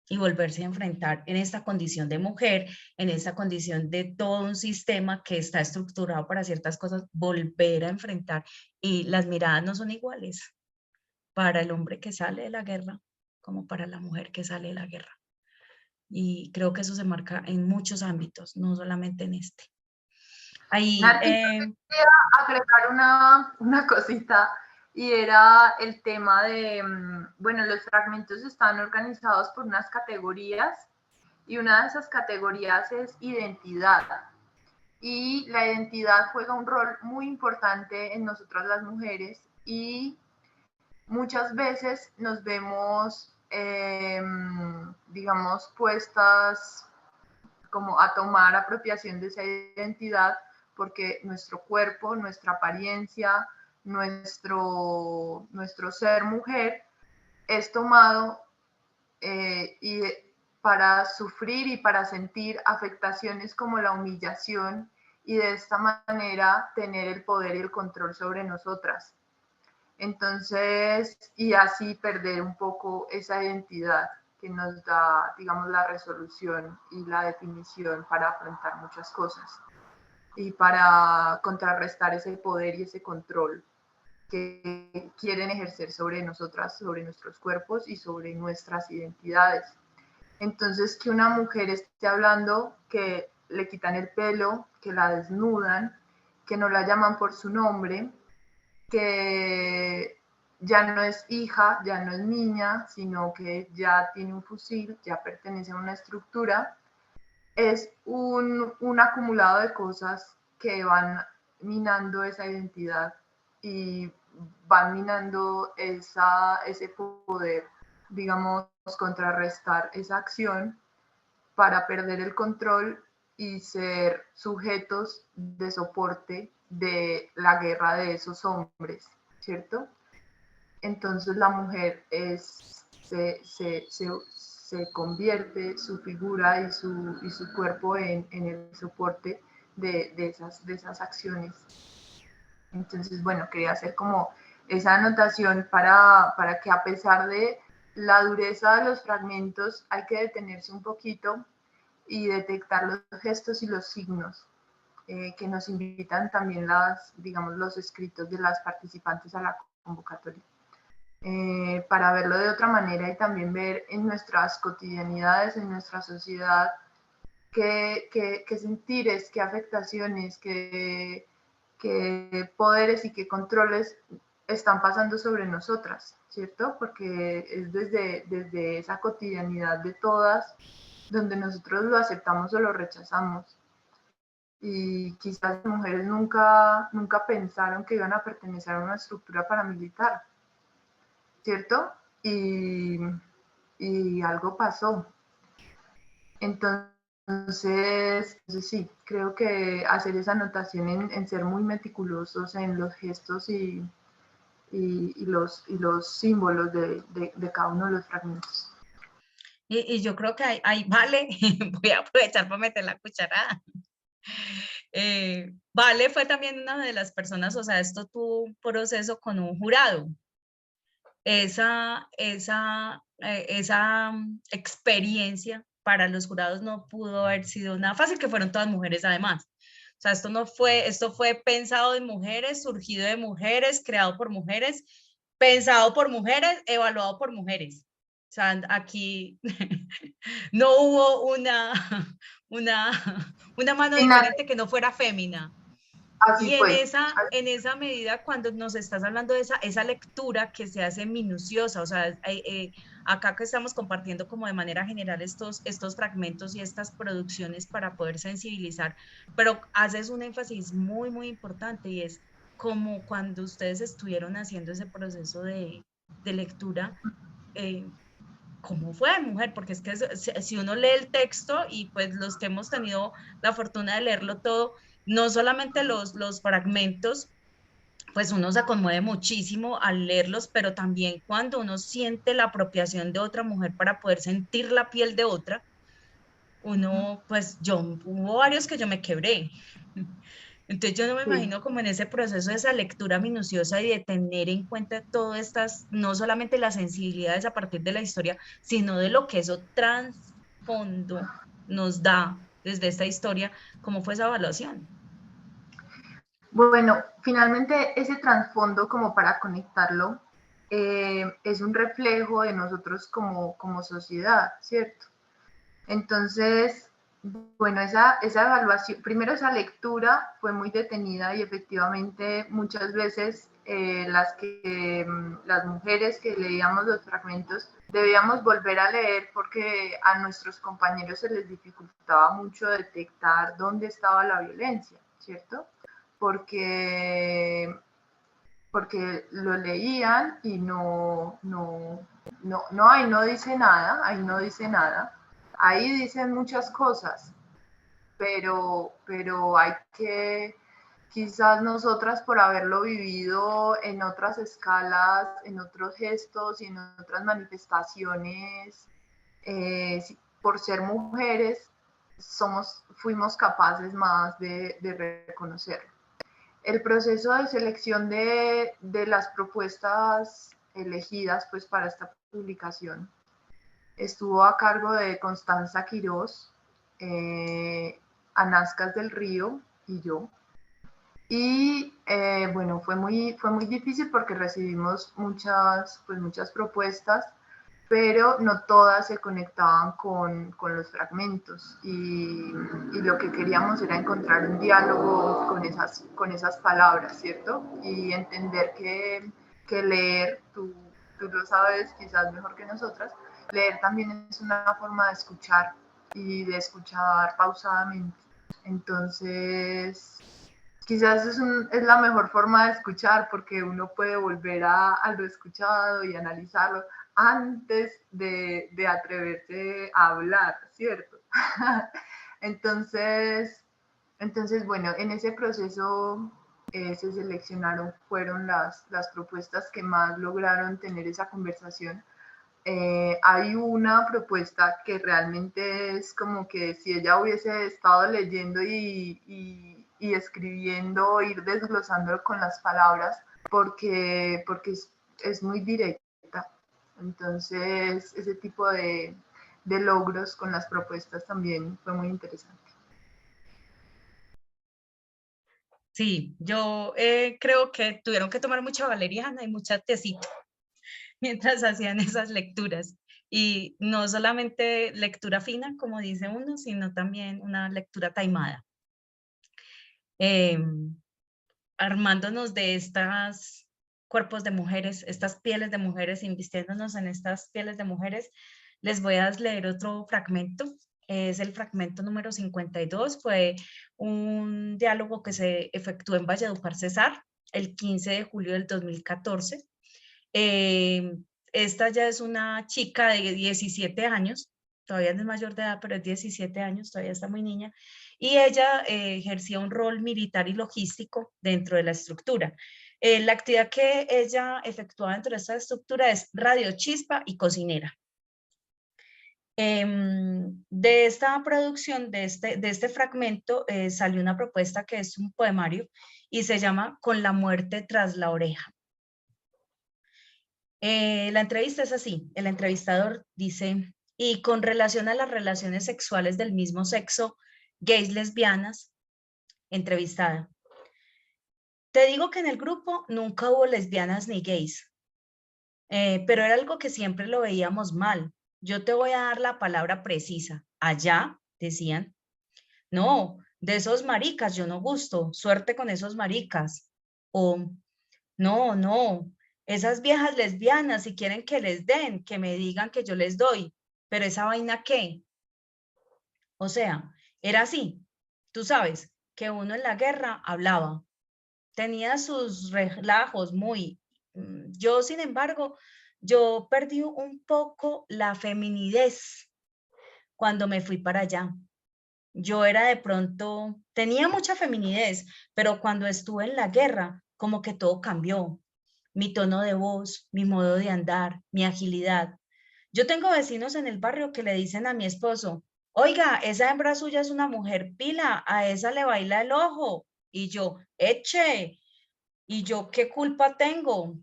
y volverse a enfrentar en esta condición de mujer, en esta condición de todo un sistema que está estructurado para ciertas cosas, volver a enfrentar y las miradas no son iguales para el hombre que sale de la guerra como para la mujer que sale de la guerra. Y creo que eso se marca en muchos ámbitos, no solamente en este. Ahí, Nati, yo quería agregar una cosita y era el tema de, bueno, los fragmentos están organizados por unas categorías y una de esas categorías es identidad. y la identidad juega un rol muy importante en nosotras las mujeres y muchas veces nos vemos, digamos, puestas como a tomar apropiación de esa identidad porque nuestro cuerpo, nuestra apariencia, nuestro ser mujer es tomado y para sufrir y para sentir afectaciones como la humillación y de esta manera tener el poder y el control sobre nosotras. Entonces, y así perder un poco esa identidad que nos da, digamos, la resolución y la definición para afrontar muchas cosas y para contrarrestar ese poder y ese control que quieren ejercer sobre nosotras, sobre nuestros cuerpos y sobre nuestras identidades. Entonces, que una mujer esté hablando que le quitan el pelo, que la desnudan, que no la llaman por su nombre, que ya no es hija, ya no es niña, sino que ya tiene un fusil, ya pertenece a una estructura, es un acumulado de cosas que van minando esa identidad y van minando ese poder, digamos, contrarrestar esa acción para perder el control y ser sujetos de soporte de la guerra de esos hombres, ¿cierto? Entonces la mujer se convierte su figura y su cuerpo en el soporte de esas acciones. Entonces, bueno, quería hacer como esa anotación para que a pesar de la dureza de los fragmentos hay que detenerse un poquito y detectar los gestos y los signos que nos invitan también digamos, los escritos de las participantes a la convocatoria. Para verlo de otra manera y también ver en nuestras cotidianidades, en nuestra sociedad, qué sentires, qué afectaciones, qué poderes y qué controles están pasando sobre nosotras, ¿cierto? Porque es desde esa cotidianidad de todas donde nosotros lo aceptamos o lo rechazamos. Y quizás las mujeres nunca pensaron que iban a pertenecer a una estructura paramilitar, ¿cierto? Y algo pasó. Entonces, sí, creo que hacer esa anotación en ser muy meticulosos en los gestos y los símbolos de cada uno de los fragmentos. Y yo creo que ahí vale, voy a aprovechar para meter la cucharada. Vale fue también una de las personas, o sea, esto tuvo un proceso con un jurado. Esa experiencia para los jurados no pudo haber sido nada fácil, que fueron todas mujeres además. O sea, esto fue pensado en mujeres, surgido de mujeres, creado por mujeres, pensado por mujeres, evaluado por mujeres. O sea, aquí no hubo una mano diferente que no fuera fémina. Así Y fue. en esa medida, cuando nos estás hablando de esa lectura que se hace minuciosa, o sea, acá que estamos compartiendo como de manera general estos fragmentos y estas producciones para poder sensibilizar, pero haces un énfasis muy, muy importante y es como cuando ustedes estuvieron haciendo ese proceso de lectura, ¿cómo fue, mujer? Porque es que si uno lee el texto y pues los que hemos tenido la fortuna de leerlo todo, no solamente los fragmentos, pues uno se conmueve muchísimo al leerlos, pero también cuando uno siente la apropiación de otra mujer para poder sentir la piel de otra, uno, pues hubo varios que yo me quebré. Entonces yo no me imagino como en ese proceso de esa lectura minuciosa y de tener en cuenta todas estas, no solamente las sensibilidades a partir de la historia, sino de lo que eso trasfondo nos da desde esta historia, ¿cómo fue esa evaluación? Bueno, finalmente ese trasfondo como para conectarlo es un reflejo de nosotros como sociedad, ¿cierto? Entonces, Bueno, esa evaluación, primero esa lectura fue muy detenida y efectivamente muchas veces las mujeres que leíamos los fragmentos debíamos volver a leer porque a nuestros compañeros se les dificultaba mucho detectar dónde estaba la violencia, ¿cierto? Porque lo leían y ahí no dice nada, ahí dicen muchas cosas, pero hay que, quizás nosotras por haberlo vivido en otras escalas, en otros gestos y en otras manifestaciones, por ser mujeres, fuimos capaces más de reconocerlo. El proceso de selección de las propuestas elegidas pues, para esta publicación estuvo a cargo de Constanza Quirós, Anascas del Río y yo. Y bueno, fue muy difícil porque recibimos muchas propuestas, pero no todas se conectaban con los fragmentos y lo que queríamos era encontrar un diálogo con esas palabras, ¿cierto? Y entender que leer, tú lo sabes quizás mejor que nosotras, leer también es una forma de escuchar y de escuchar pausadamente. Entonces, quizás es la mejor forma de escuchar porque uno puede volver a lo escuchado y analizarlo antes de atreverse a hablar, ¿cierto? Entonces, bueno, en ese proceso se seleccionaron, fueron las propuestas que más lograron tener esa conversación. Hay una propuesta que realmente es como que si ella hubiese estado leyendo y escribiendo, ir desglosando con las palabras, porque es muy directa. Entonces, ese tipo de logros con las propuestas también fue muy interesante. Sí, yo creo que tuvieron que tomar mucha valeriana y mucha tecita mientras hacían esas lecturas. Y no solamente lectura fina, como dice uno, sino también una lectura taimada. Armándonos de estas cuerpos de mujeres, estas pieles de mujeres, invistiéndonos en estas pieles de mujeres, les voy a leer otro fragmento. Es el fragmento número 52, fue un diálogo que se efectuó en Valledupar, Cesar, el 15 de julio del 2014. Esta ya es una chica de 17 años, todavía no es mayor de edad, pero es 17 años, todavía está muy niña, y ella ejercía un rol militar y logístico dentro de la estructura. La actividad que ella efectuaba dentro de esta estructura es radiochispa y cocinera. De esta producción, de este fragmento, salió una propuesta que es un poemario y se llama Con la muerte tras la oreja. La entrevista es así, el entrevistador dice, y con relación a las relaciones sexuales del mismo sexo, gays, lesbianas, entrevistada. Te digo que en el grupo nunca hubo lesbianas ni gays, pero era algo que siempre lo veíamos mal. Yo te voy a dar la palabra precisa. Allá, decían, no, de esos maricas yo no gusto, suerte con esos maricas. O, no, esas viejas lesbianas, si quieren que les den, que me digan que yo les doy, pero esa vaina ¿qué? O sea, era así. Tú sabes que uno en la guerra hablaba, tenía sus relajos muy. Yo, sin embargo, yo perdí un poco la feminidez cuando me fui para allá. Yo era de pronto, tenía mucha feminidez, pero cuando estuve en la guerra, como que todo cambió. Mi tono de voz, mi modo de andar, mi agilidad. Yo tengo vecinos en el barrio que le dicen a mi esposo, oiga, esa hembra suya es una mujer pila, a esa le baila el ojo. Y yo, eche, ¿y yo qué culpa tengo?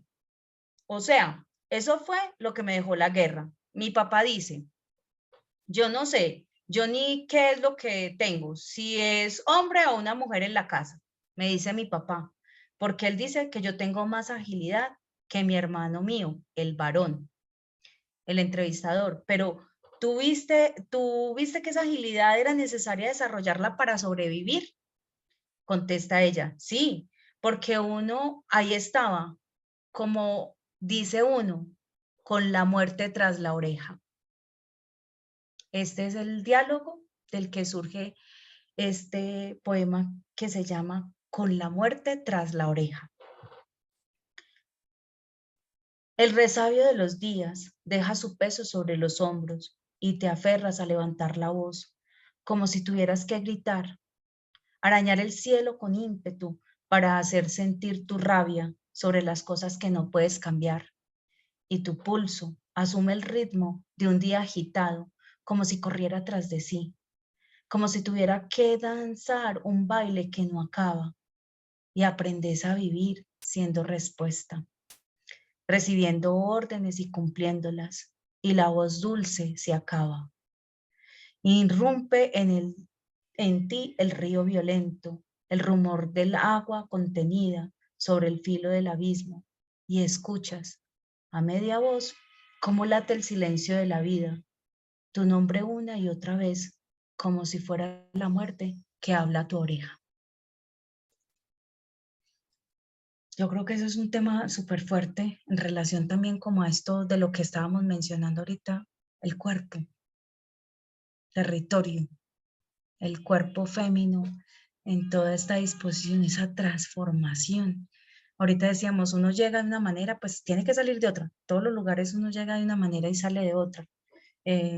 O sea, eso fue lo que me dejó la guerra. Mi papá dice, yo no sé, yo ni qué es lo que tengo, si es hombre o una mujer en la casa, me dice mi papá, porque él dice que yo tengo más agilidad que mi hermano mío, el varón, el entrevistador, pero tú viste que esa agilidad era necesaria desarrollarla para sobrevivir? Contesta ella, sí, porque uno ahí estaba, como dice uno, con la muerte tras la oreja. Este es el diálogo del que surge este poema que se llama Con la muerte tras la oreja. El resabio de los días deja su peso sobre los hombros y te aferras a levantar la voz, como si tuvieras que gritar, arañar el cielo con ímpetu para hacer sentir tu rabia sobre las cosas que no puedes cambiar. Y tu pulso asume el ritmo de un día agitado, como si corriera tras de sí, como si tuviera que danzar un baile que no acaba, y aprendes a vivir siendo respuesta, recibiendo órdenes y cumpliéndolas, y la voz dulce se acaba. Irrumpe en ti el río violento, el rumor del agua contenida sobre el filo del abismo, y escuchas, a media voz, cómo late el silencio de la vida, tu nombre una y otra vez, como si fuera la muerte que habla a tu oreja. Yo creo que eso es un tema súper fuerte en relación también como a esto de lo que estábamos mencionando ahorita, el cuerpo, territorio, el cuerpo fémino en toda esta disposición, esa transformación. Ahorita decíamos, uno llega de una manera, pues tiene que salir de otra. Todos los lugares uno llega de una manera y sale de otra.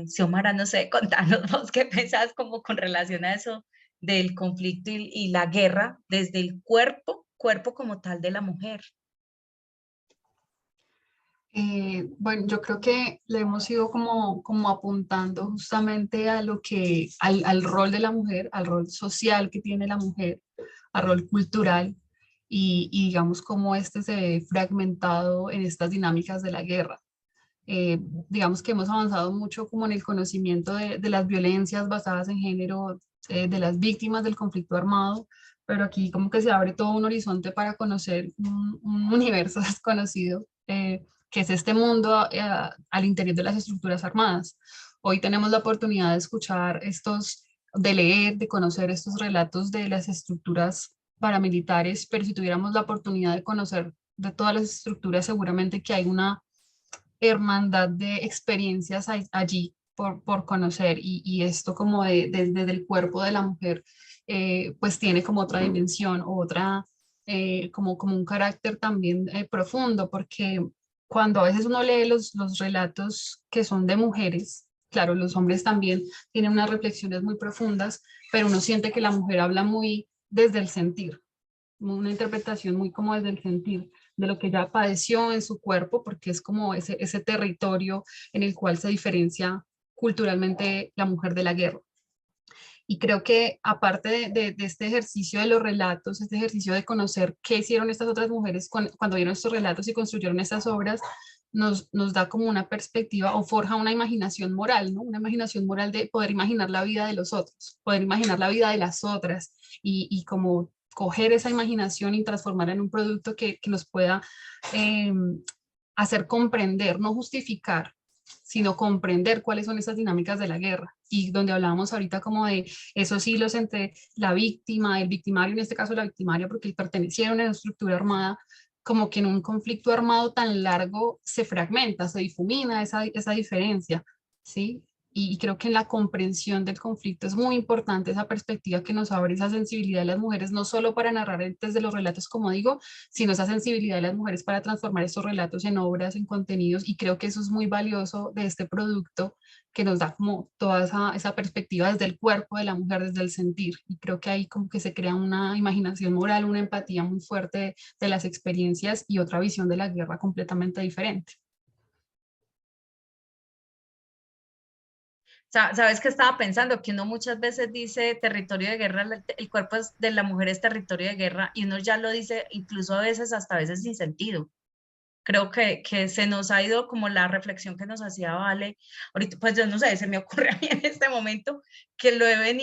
Xiomara, no sé, contanos vos qué pensás como con relación a eso del conflicto y la guerra desde el cuerpo como tal de la mujer. Bueno, yo creo que le hemos ido como apuntando justamente a lo que, al rol de la mujer, al rol social que tiene la mujer, al rol cultural y digamos cómo este se ve fragmentado en estas dinámicas de la guerra. Digamos que hemos avanzado mucho como en el conocimiento de las violencias basadas en género, de las víctimas del conflicto armado, pero aquí como que se abre todo un horizonte para conocer un universo desconocido, que es este mundo al interior de las estructuras armadas. Hoy tenemos la oportunidad de escuchar de leer, de conocer estos relatos de las estructuras paramilitares, pero si tuviéramos la oportunidad de conocer de todas las estructuras, seguramente que hay una hermandad de experiencias allí por conocer y esto como desde el cuerpo de la mujer, pues tiene como otra dimensión, otra, como un carácter también profundo, porque cuando a veces uno lee los relatos que son de mujeres, claro, los hombres también tienen unas reflexiones muy profundas, pero uno siente que la mujer habla muy desde el sentir, una interpretación muy como desde el sentir de lo que ella padeció en su cuerpo, porque es como ese territorio en el cual se diferencia culturalmente la mujer de la guerra. Y creo que aparte de este ejercicio de los relatos, este ejercicio de conocer qué hicieron estas otras mujeres cuando vieron estos relatos y construyeron estas obras, nos da como una perspectiva o forja una imaginación moral, ¿no? Una imaginación moral de poder imaginar la vida de los otros, poder imaginar la vida de las otras y como coger esa imaginación y transformarla en un producto que nos pueda eh, hacer comprender, no justificar, sino comprender cuáles son esas dinámicas de la guerra. Y donde hablábamos ahorita como de esos hilos entre la víctima, el victimario, en este caso la victimaria, porque pertenecieron a una estructura armada, como que en un conflicto armado tan largo se fragmenta, se difumina esa diferencia, ¿sí? Y creo que en la comprensión del conflicto es muy importante esa perspectiva que nos abre esa sensibilidad de las mujeres, no solo para narrar desde los relatos, como digo, sino esa sensibilidad de las mujeres para transformar estos relatos en obras, en contenidos, y creo que eso es muy valioso de este producto que nos da como toda esa perspectiva desde el cuerpo de la mujer, desde el sentir, y creo que ahí como que se crea una imaginación moral, una empatía muy fuerte de las experiencias y otra visión de la guerra completamente diferente. ¿Sabes qué estaba pensando? Que uno muchas veces dice territorio de guerra, el cuerpo de la mujer es territorio de guerra, y uno ya lo dice incluso a veces, hasta a veces sin sentido. Creo que se nos ha ido como la reflexión que nos hacía Vale. Ahorita, pues yo no sé, se me ocurre a mí en este momento que lo he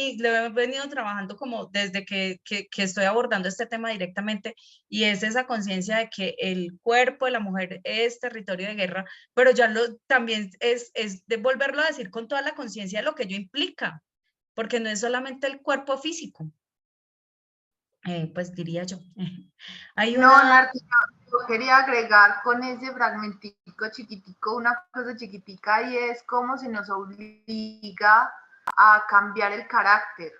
venido trabajando como desde que estoy abordando este tema directamente, y es esa conciencia de que el cuerpo de la mujer es territorio de guerra, pero ya también es de volverlo a decir con toda la conciencia de lo que ello implica, porque no es solamente el cuerpo físico, pues diría yo. Hay No, una... Narci, yo quería agregar con ese fragmentico chiquitico una cosa chiquitica, y es cómo se nos obliga a cambiar el carácter,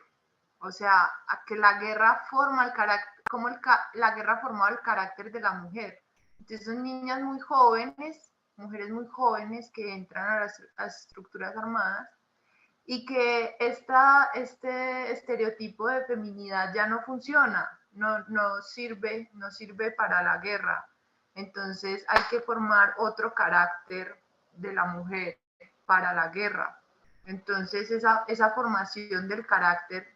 o sea, a que la guerra forma el carácter, como la guerra formaba el carácter de la mujer. Entonces son niñas muy jóvenes, mujeres muy jóvenes que entran a las estructuras armadas, y que este estereotipo de feminidad ya no funciona, no sirve para la guerra. Entonces hay que formar otro carácter de la mujer para la guerra. Entonces esa formación del carácter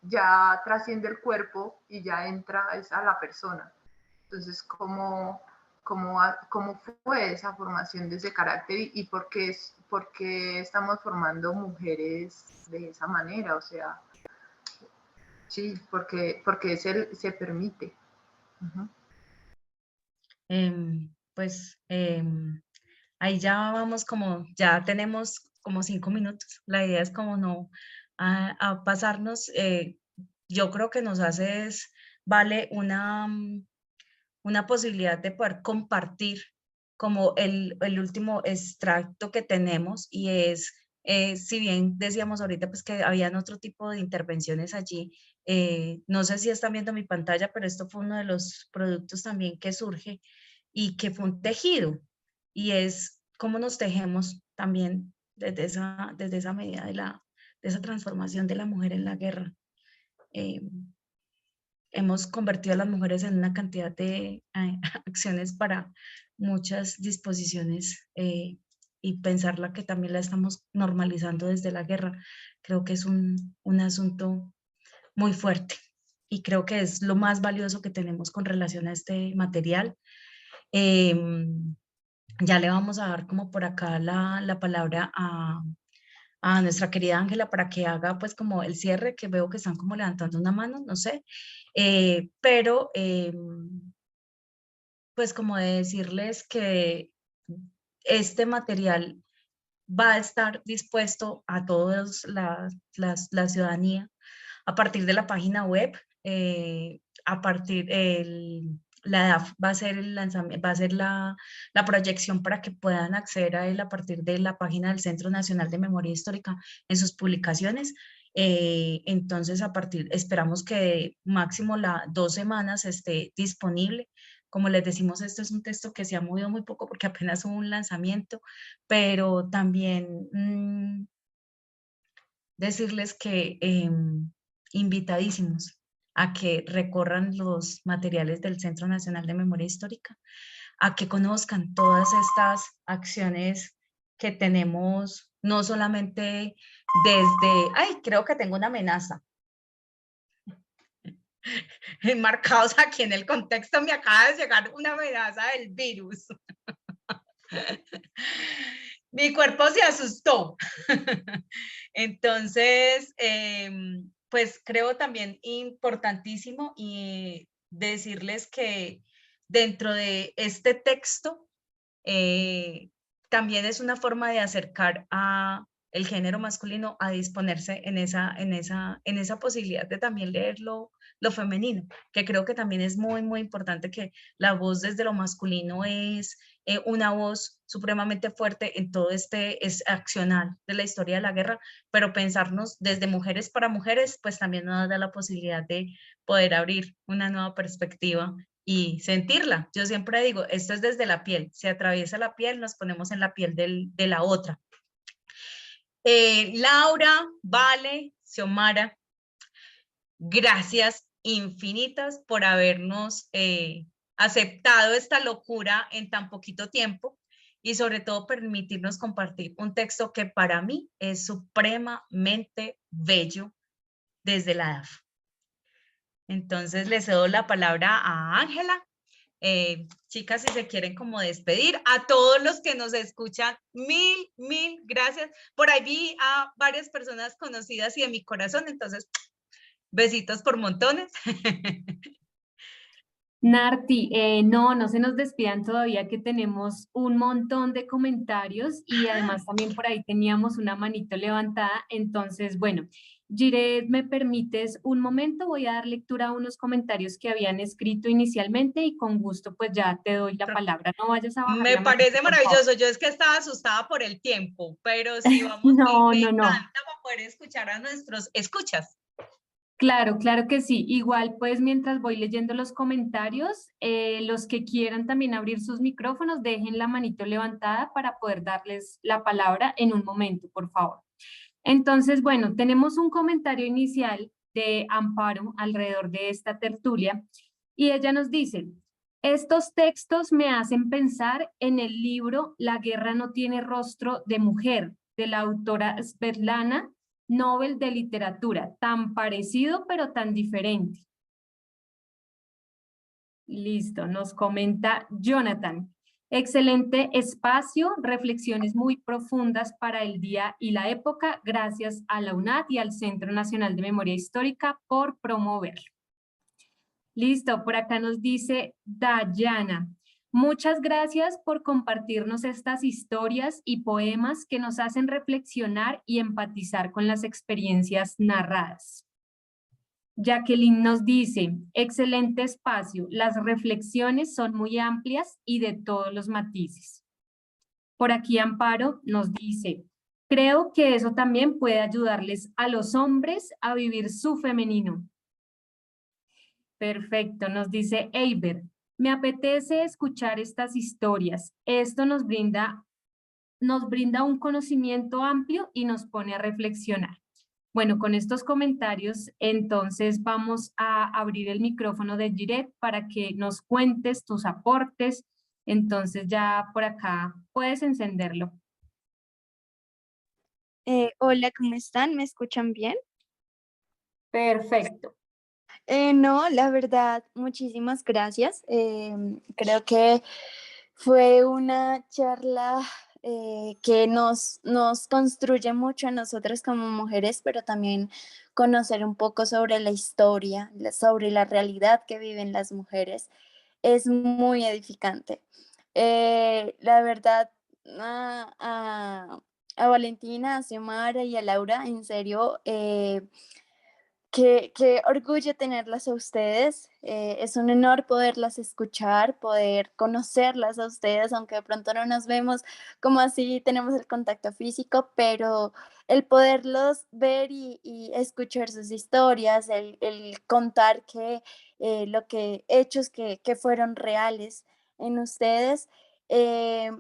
ya trasciende el cuerpo y ya entra a la persona. Entonces, ¿cómo fue esa formación de ese carácter y por qué estamos formando mujeres de esa manera? O sea, sí, porque se permite. Uh-huh. Pues ahí ya vamos como, ya tenemos como 5 minutos. La idea es como no a pasarnos. Yo creo que nos hace Vale una posibilidad de poder compartir como el último extracto que tenemos, y es, si bien decíamos ahorita pues que habían otro tipo de intervenciones allí, no sé si están viendo mi pantalla, pero esto fue uno de los productos también que surge y que fue un tejido, y es cómo nos tejemos también desde esa medida de esa transformación de la mujer en la guerra. Hemos convertido a las mujeres en una cantidad de acciones para muchas disposiciones, y pensarla que también la estamos normalizando desde la guerra. Creo que es un asunto muy fuerte, y creo que es lo más valioso que tenemos con relación a este material. Ya le vamos a dar como por acá la palabra a nuestra querida Ángela para que haga pues como el cierre, que veo que están como levantando una mano, no sé, pero pues como de decirles que este material va a estar dispuesto a toda la ciudadanía a partir de la página web, a partir la EDAF va a ser el lanzamiento, va a ser la proyección para que puedan acceder a él a partir de la página del Centro Nacional de Memoria Histórica en sus publicaciones. Entonces, esperamos que máximo 2 semanas esté disponible. Como les decimos, esto es un texto que se ha movido muy poco porque apenas hubo un lanzamiento, pero también decirles que invitadísimos a que recorran los materiales del Centro Nacional de Memoria Histórica, a que conozcan todas estas acciones que tenemos, no solamente ay, creo que tengo una amenaza. Enmarcados aquí en el contexto, me acaba de llegar una amenaza del virus. Mi cuerpo se asustó. Entonces, pues creo también importantísimo y decirles que dentro de este texto también es una forma de acercar a el género masculino a disponerse en esa posibilidad de también leer lo femenino, que creo que también es muy, muy importante, que la voz desde lo masculino es una voz supremamente fuerte en todo este accional de la historia de la guerra, pero pensarnos desde mujeres para mujeres, pues también nos da la posibilidad de poder abrir una nueva perspectiva y sentirla. Yo siempre digo, esto es desde la piel, se atraviesa la piel, nos ponemos en la piel de la otra. Laura, Vale, Xiomara, gracias infinitas por habernos aceptado esta locura en tan poquito tiempo, y sobre todo permitirnos compartir un texto que para mí es supremamente bello desde la DAF. Entonces le cedo la palabra a Ángela Chicas, si se quieren como despedir, a todos los que nos escuchan, mil gracias. Por ahí vi a varias personas conocidas y de mi corazón, entonces, besitos por montones. Narti, no se nos despidan todavía que tenemos un montón de comentarios y además también por ahí teníamos una manito levantada. Entonces, bueno, Giret, ¿me permites un momento? Voy a dar lectura a unos comentarios que habían escrito inicialmente y con gusto pues ya te doy la palabra. No vayas a bajar Me la manito, parece por favor. maravilloso. Yo es que estaba asustada por el tiempo, pero si vamos bien, me encanta para poder escuchar a nuestros escuchas. Claro, claro que sí. Igual, pues mientras voy leyendo los comentarios, los que quieran también abrir sus micrófonos, dejen la manito levantada para poder darles la palabra en un momento, por favor. Entonces, bueno, tenemos un comentario inicial de Amparo alrededor de esta tertulia y ella nos dice, estos textos me hacen pensar en el libro La guerra no tiene rostro de mujer, de la autora Svetlana Nobel de literatura, tan parecido pero tan diferente. Listo, nos comenta Jonathan. Excelente espacio, reflexiones muy profundas para el día y la época. Gracias a la UNAD y al Centro Nacional de Memoria Histórica por promoverlo. Listo, por acá nos dice Dayana. Muchas gracias por compartirnos estas historias y poemas que nos hacen reflexionar y empatizar con las experiencias narradas. Jacqueline nos dice, excelente espacio, las reflexiones son muy amplias y de todos los matices. Por aquí Amparo nos dice, creo que eso también puede ayudarles a los hombres a vivir su femenino. Perfecto, nos dice Eiber, me apetece escuchar estas historias. Esto nos brinda un conocimiento amplio y nos pone a reflexionar. Bueno, con estos comentarios, entonces vamos a abrir el micrófono de Giret para que nos cuentes tus aportes. Entonces ya por acá puedes encenderlo. Hola, ¿cómo están? ¿Me escuchan bien? Perfecto. No, la verdad, muchísimas gracias. Creo que fue una charla que nos construye mucho a nosotras como mujeres, pero también conocer un poco sobre la historia, sobre la realidad que viven las mujeres, es muy edificante. La verdad, a Valentina, a Xiomara y a Laura, en serio, qué orgullo tenerlas a ustedes. Es un honor poderlas escuchar, poder conocerlas a ustedes, aunque de pronto no nos vemos como así, tenemos el contacto físico, pero el poderlos ver y escuchar sus historias, el contar hechos que fueron reales en ustedes. eh,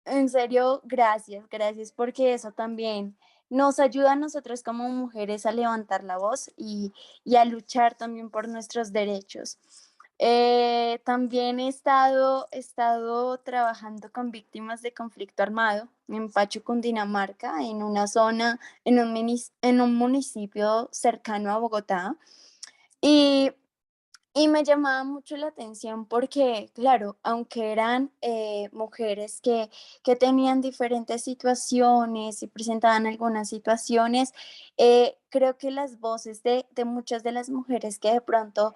en serio, gracias, porque eso también nos ayuda a nosotros como mujeres a levantar la voz y a luchar también por nuestros derechos. También he estado trabajando con víctimas de conflicto armado en Pacho, Cundinamarca, en una zona, en un municipio cercano a Bogotá. Y y me llamaba mucho la atención porque, claro, aunque eran mujeres que tenían diferentes situaciones y presentaban algunas situaciones, creo que las voces de muchas de las mujeres que de pronto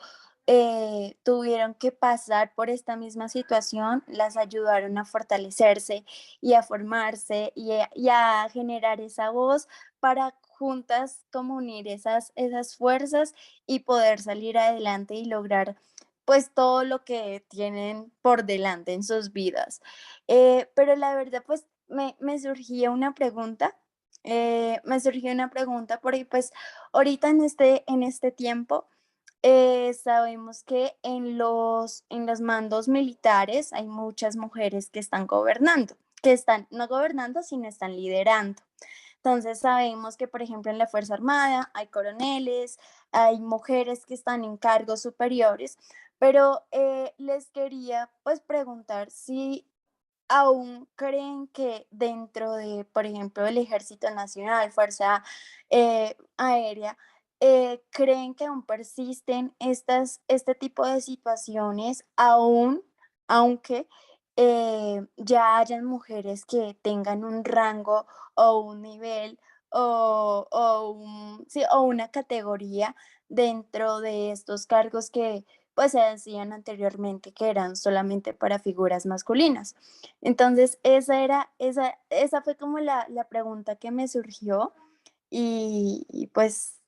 tuvieron que pasar por esta misma situación, las ayudaron a fortalecerse y a formarse y a generar esa voz para juntas como unir esas fuerzas y poder salir adelante y lograr pues todo lo que tienen por delante en sus vidas. Pero la verdad pues me surgía una pregunta, porque pues ahorita en este tiempo sabemos que en los mandos militares hay muchas mujeres que están gobernando, que están no gobernando, sino están liderando. Entonces sabemos que, por ejemplo, en la Fuerza Armada hay coroneles, hay mujeres que están en cargos superiores, pero les quería pues preguntar si aún creen que dentro de, por ejemplo, el Ejército Nacional, Fuerza Aérea, ¿creen que aún persisten este tipo de situaciones aún, aunque ya hayan mujeres que tengan un rango o un nivel sí, o una categoría dentro de estos cargos que pues se decían anteriormente que eran solamente para figuras masculinas? Entonces, esa fue como la pregunta que me surgió y pues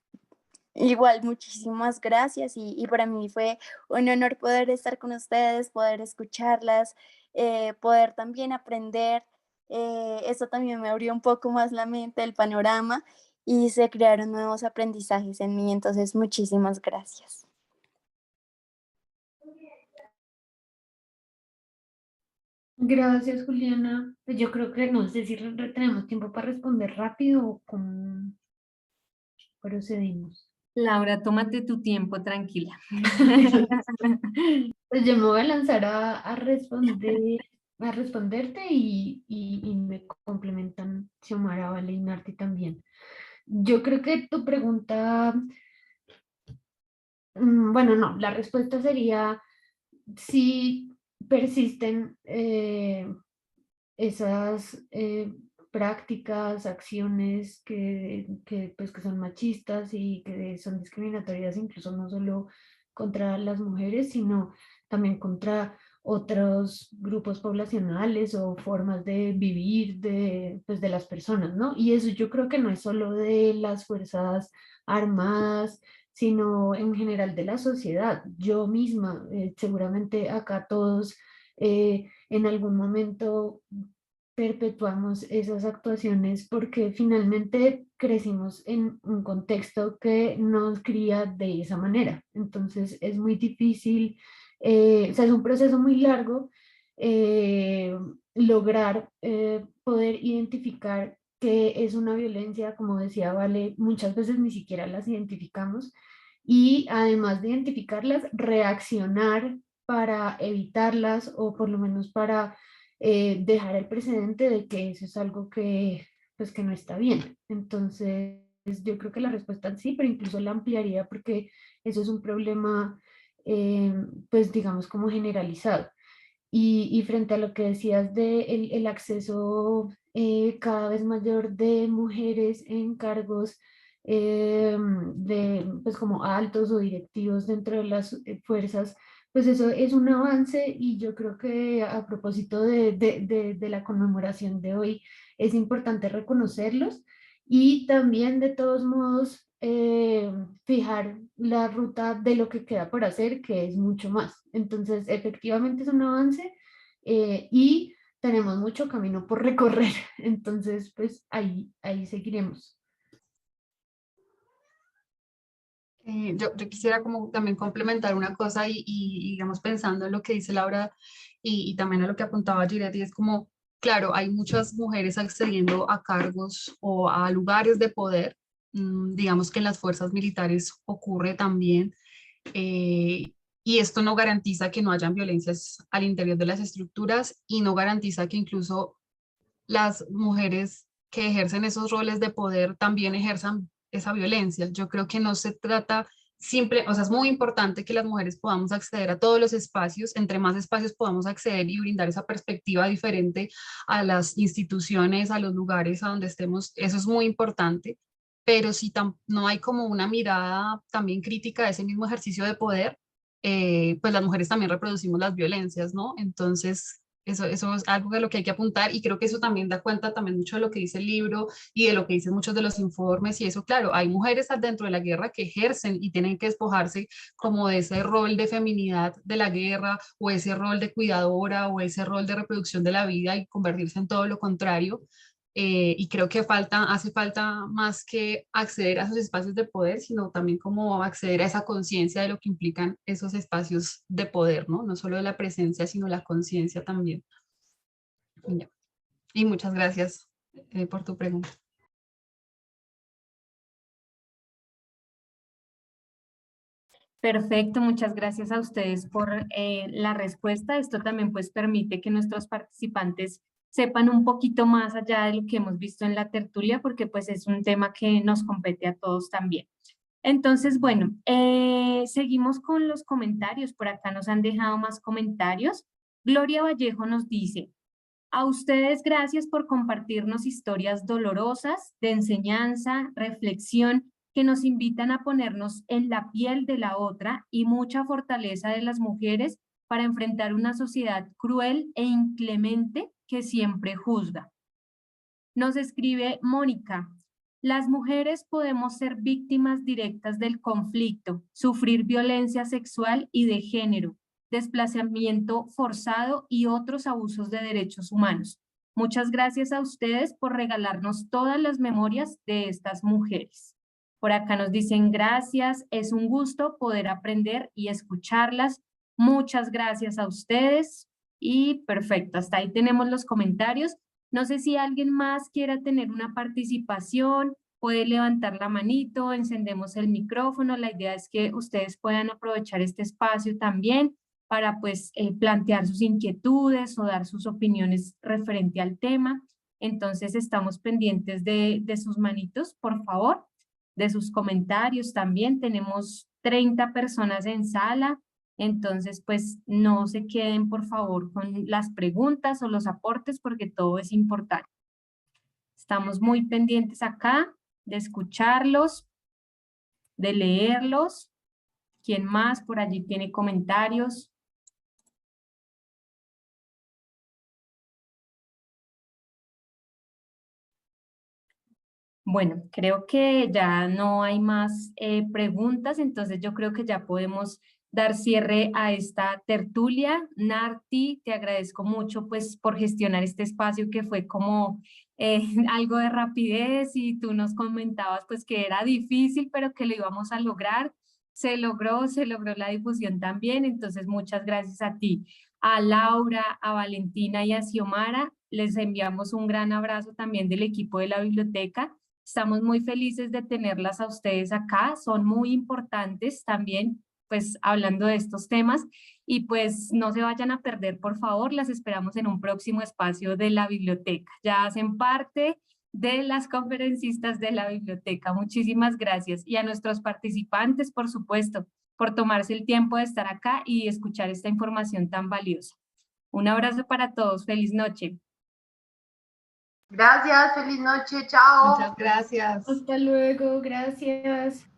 igual, muchísimas gracias y para mí fue un honor poder estar con ustedes, poder escucharlas, poder también aprender. Eso también me abrió un poco más la mente, el panorama y se crearon nuevos aprendizajes en mí. Entonces, muchísimas gracias. Gracias, Juliana. Pues yo creo que no sé si tenemos tiempo para responder rápido o cómo procedimos. Laura, tómate tu tiempo, tranquila. Pues yo me voy a lanzar a responderte y me complementan Xiomara, Vale y Marti también. Yo creo que tu pregunta, bueno, no, la respuesta sería si persisten esas prácticas, acciones pues, que son machistas y que son discriminatorias incluso no solo contra las mujeres, sino también contra otros grupos poblacionales o formas de vivir pues, de las personas, ¿no? Y eso yo creo que no es solo de las Fuerzas Armadas, sino en general de la sociedad. Yo misma, seguramente acá todos en algún momento perpetuamos esas actuaciones porque finalmente crecimos en un contexto que nos cría de esa manera. Entonces es muy difícil, o sea, es un proceso muy largo lograr poder identificar qué es una violencia, como decía Vale, muchas veces ni siquiera las identificamos y además de identificarlas, reaccionar para evitarlas o por lo menos para dejar el precedente de que eso es algo que, pues, que no está bien. Entonces, yo creo que la respuesta es sí, pero incluso la ampliaría porque eso es un problema, pues, digamos, como generalizado. Y frente a lo que decías de el acceso cada vez mayor de mujeres en cargos pues como altos o directivos dentro de las fuerzas, pues eso es un avance y yo creo que a propósito de la conmemoración de hoy es importante reconocerlos y también de todos modos fijar la ruta de lo que queda por hacer, que es mucho más. Entonces, efectivamente es un avance y tenemos mucho camino por recorrer. Entonces, pues ahí seguiremos. Yo quisiera como también complementar una cosa y, digamos pensando en lo que dice Laura y también a lo que apuntaba Giret, y es como, claro, hay muchas mujeres accediendo a cargos o a lugares de poder, digamos que en las fuerzas militares ocurre también, y esto no garantiza que no hayan violencias al interior de las estructuras y no garantiza que incluso las mujeres que ejercen esos roles de poder también ejerzan esa violencia. Yo creo que no se trata simple, o sea, es muy importante que las mujeres podamos acceder a todos los espacios, entre más espacios podamos acceder y brindar esa perspectiva diferente a las instituciones, a los lugares a donde estemos, eso es muy importante, pero si no hay como una mirada también crítica de ese mismo ejercicio de poder, pues las mujeres también reproducimos las violencias, ¿no? Entonces, eso es algo de lo que hay que apuntar y creo que eso también da cuenta también mucho de lo que dice el libro y de lo que dicen muchos de los informes y eso, claro, hay mujeres dentro de la guerra que ejercen y tienen que despojarse como de ese rol de feminidad de la guerra o ese rol de cuidadora o ese rol de reproducción de la vida y convertirse en todo lo contrario. Y creo que hace falta más que acceder a esos espacios de poder, sino también como acceder a esa conciencia de lo que implican esos espacios de poder, ¿no? No solo de la presencia, sino la conciencia también. Y ya. Y muchas gracias por tu pregunta. Perfecto, muchas gracias a ustedes por la respuesta. Esto también pues permite que nuestros participantes sepan un poquito más allá de lo que hemos visto en la tertulia, porque pues es un tema que nos compete a todos también. Entonces, bueno, seguimos con los comentarios. Por acá nos han dejado más comentarios. Gloria Vallejo nos dice, a ustedes gracias por compartirnos historias dolorosas, de enseñanza, reflexión, que nos invitan a ponernos en la piel de la otra y mucha fortaleza de las mujeres para enfrentar una sociedad cruel e inclemente que siempre juzga. Nos escribe Mónica, las mujeres podemos ser víctimas directas del conflicto, sufrir violencia sexual y de género, desplazamiento forzado y otros abusos de derechos humanos. Muchas gracias a ustedes por regalarnos todas las memorias de estas mujeres. Por acá nos dicen gracias, es un gusto poder aprender y escucharlas. Muchas gracias a ustedes y perfecto, hasta ahí tenemos los comentarios. No sé si alguien más quiera tener una participación, puede levantar la manito, encendemos el micrófono. La idea es que ustedes puedan aprovechar este espacio también para pues plantear sus inquietudes o dar sus opiniones referente al tema. Entonces estamos pendientes de sus manitos, por favor, de sus comentarios también. Tenemos 30 personas en sala. Entonces, pues no se queden, por favor, con las preguntas o los aportes porque todo es importante. Estamos muy pendientes acá de escucharlos, de leerlos. ¿Quién más por allí tiene comentarios? Bueno, creo que ya no hay más preguntas, entonces yo creo que ya podemos dar cierre a esta tertulia. Narti, te agradezco mucho pues por gestionar este espacio que fue como algo de rapidez y tú nos comentabas pues que era difícil, pero que lo íbamos a lograr. Se logró la difusión también, entonces muchas gracias a ti. A Laura, a Valentina y a Xiomara, les enviamos un gran abrazo también del equipo de la biblioteca. Estamos muy felices de tenerlas a ustedes acá, son muy importantes también, pues hablando de estos temas y pues no se vayan a perder, por favor, las esperamos en un próximo espacio de la biblioteca. Ya hacen parte de las conferencistas de la biblioteca. Muchísimas gracias y a nuestros participantes, por supuesto, por tomarse el tiempo de estar acá y escuchar esta información tan valiosa. Un abrazo para todos, feliz noche. Gracias, feliz noche, chao. Muchas gracias. Hasta luego, gracias.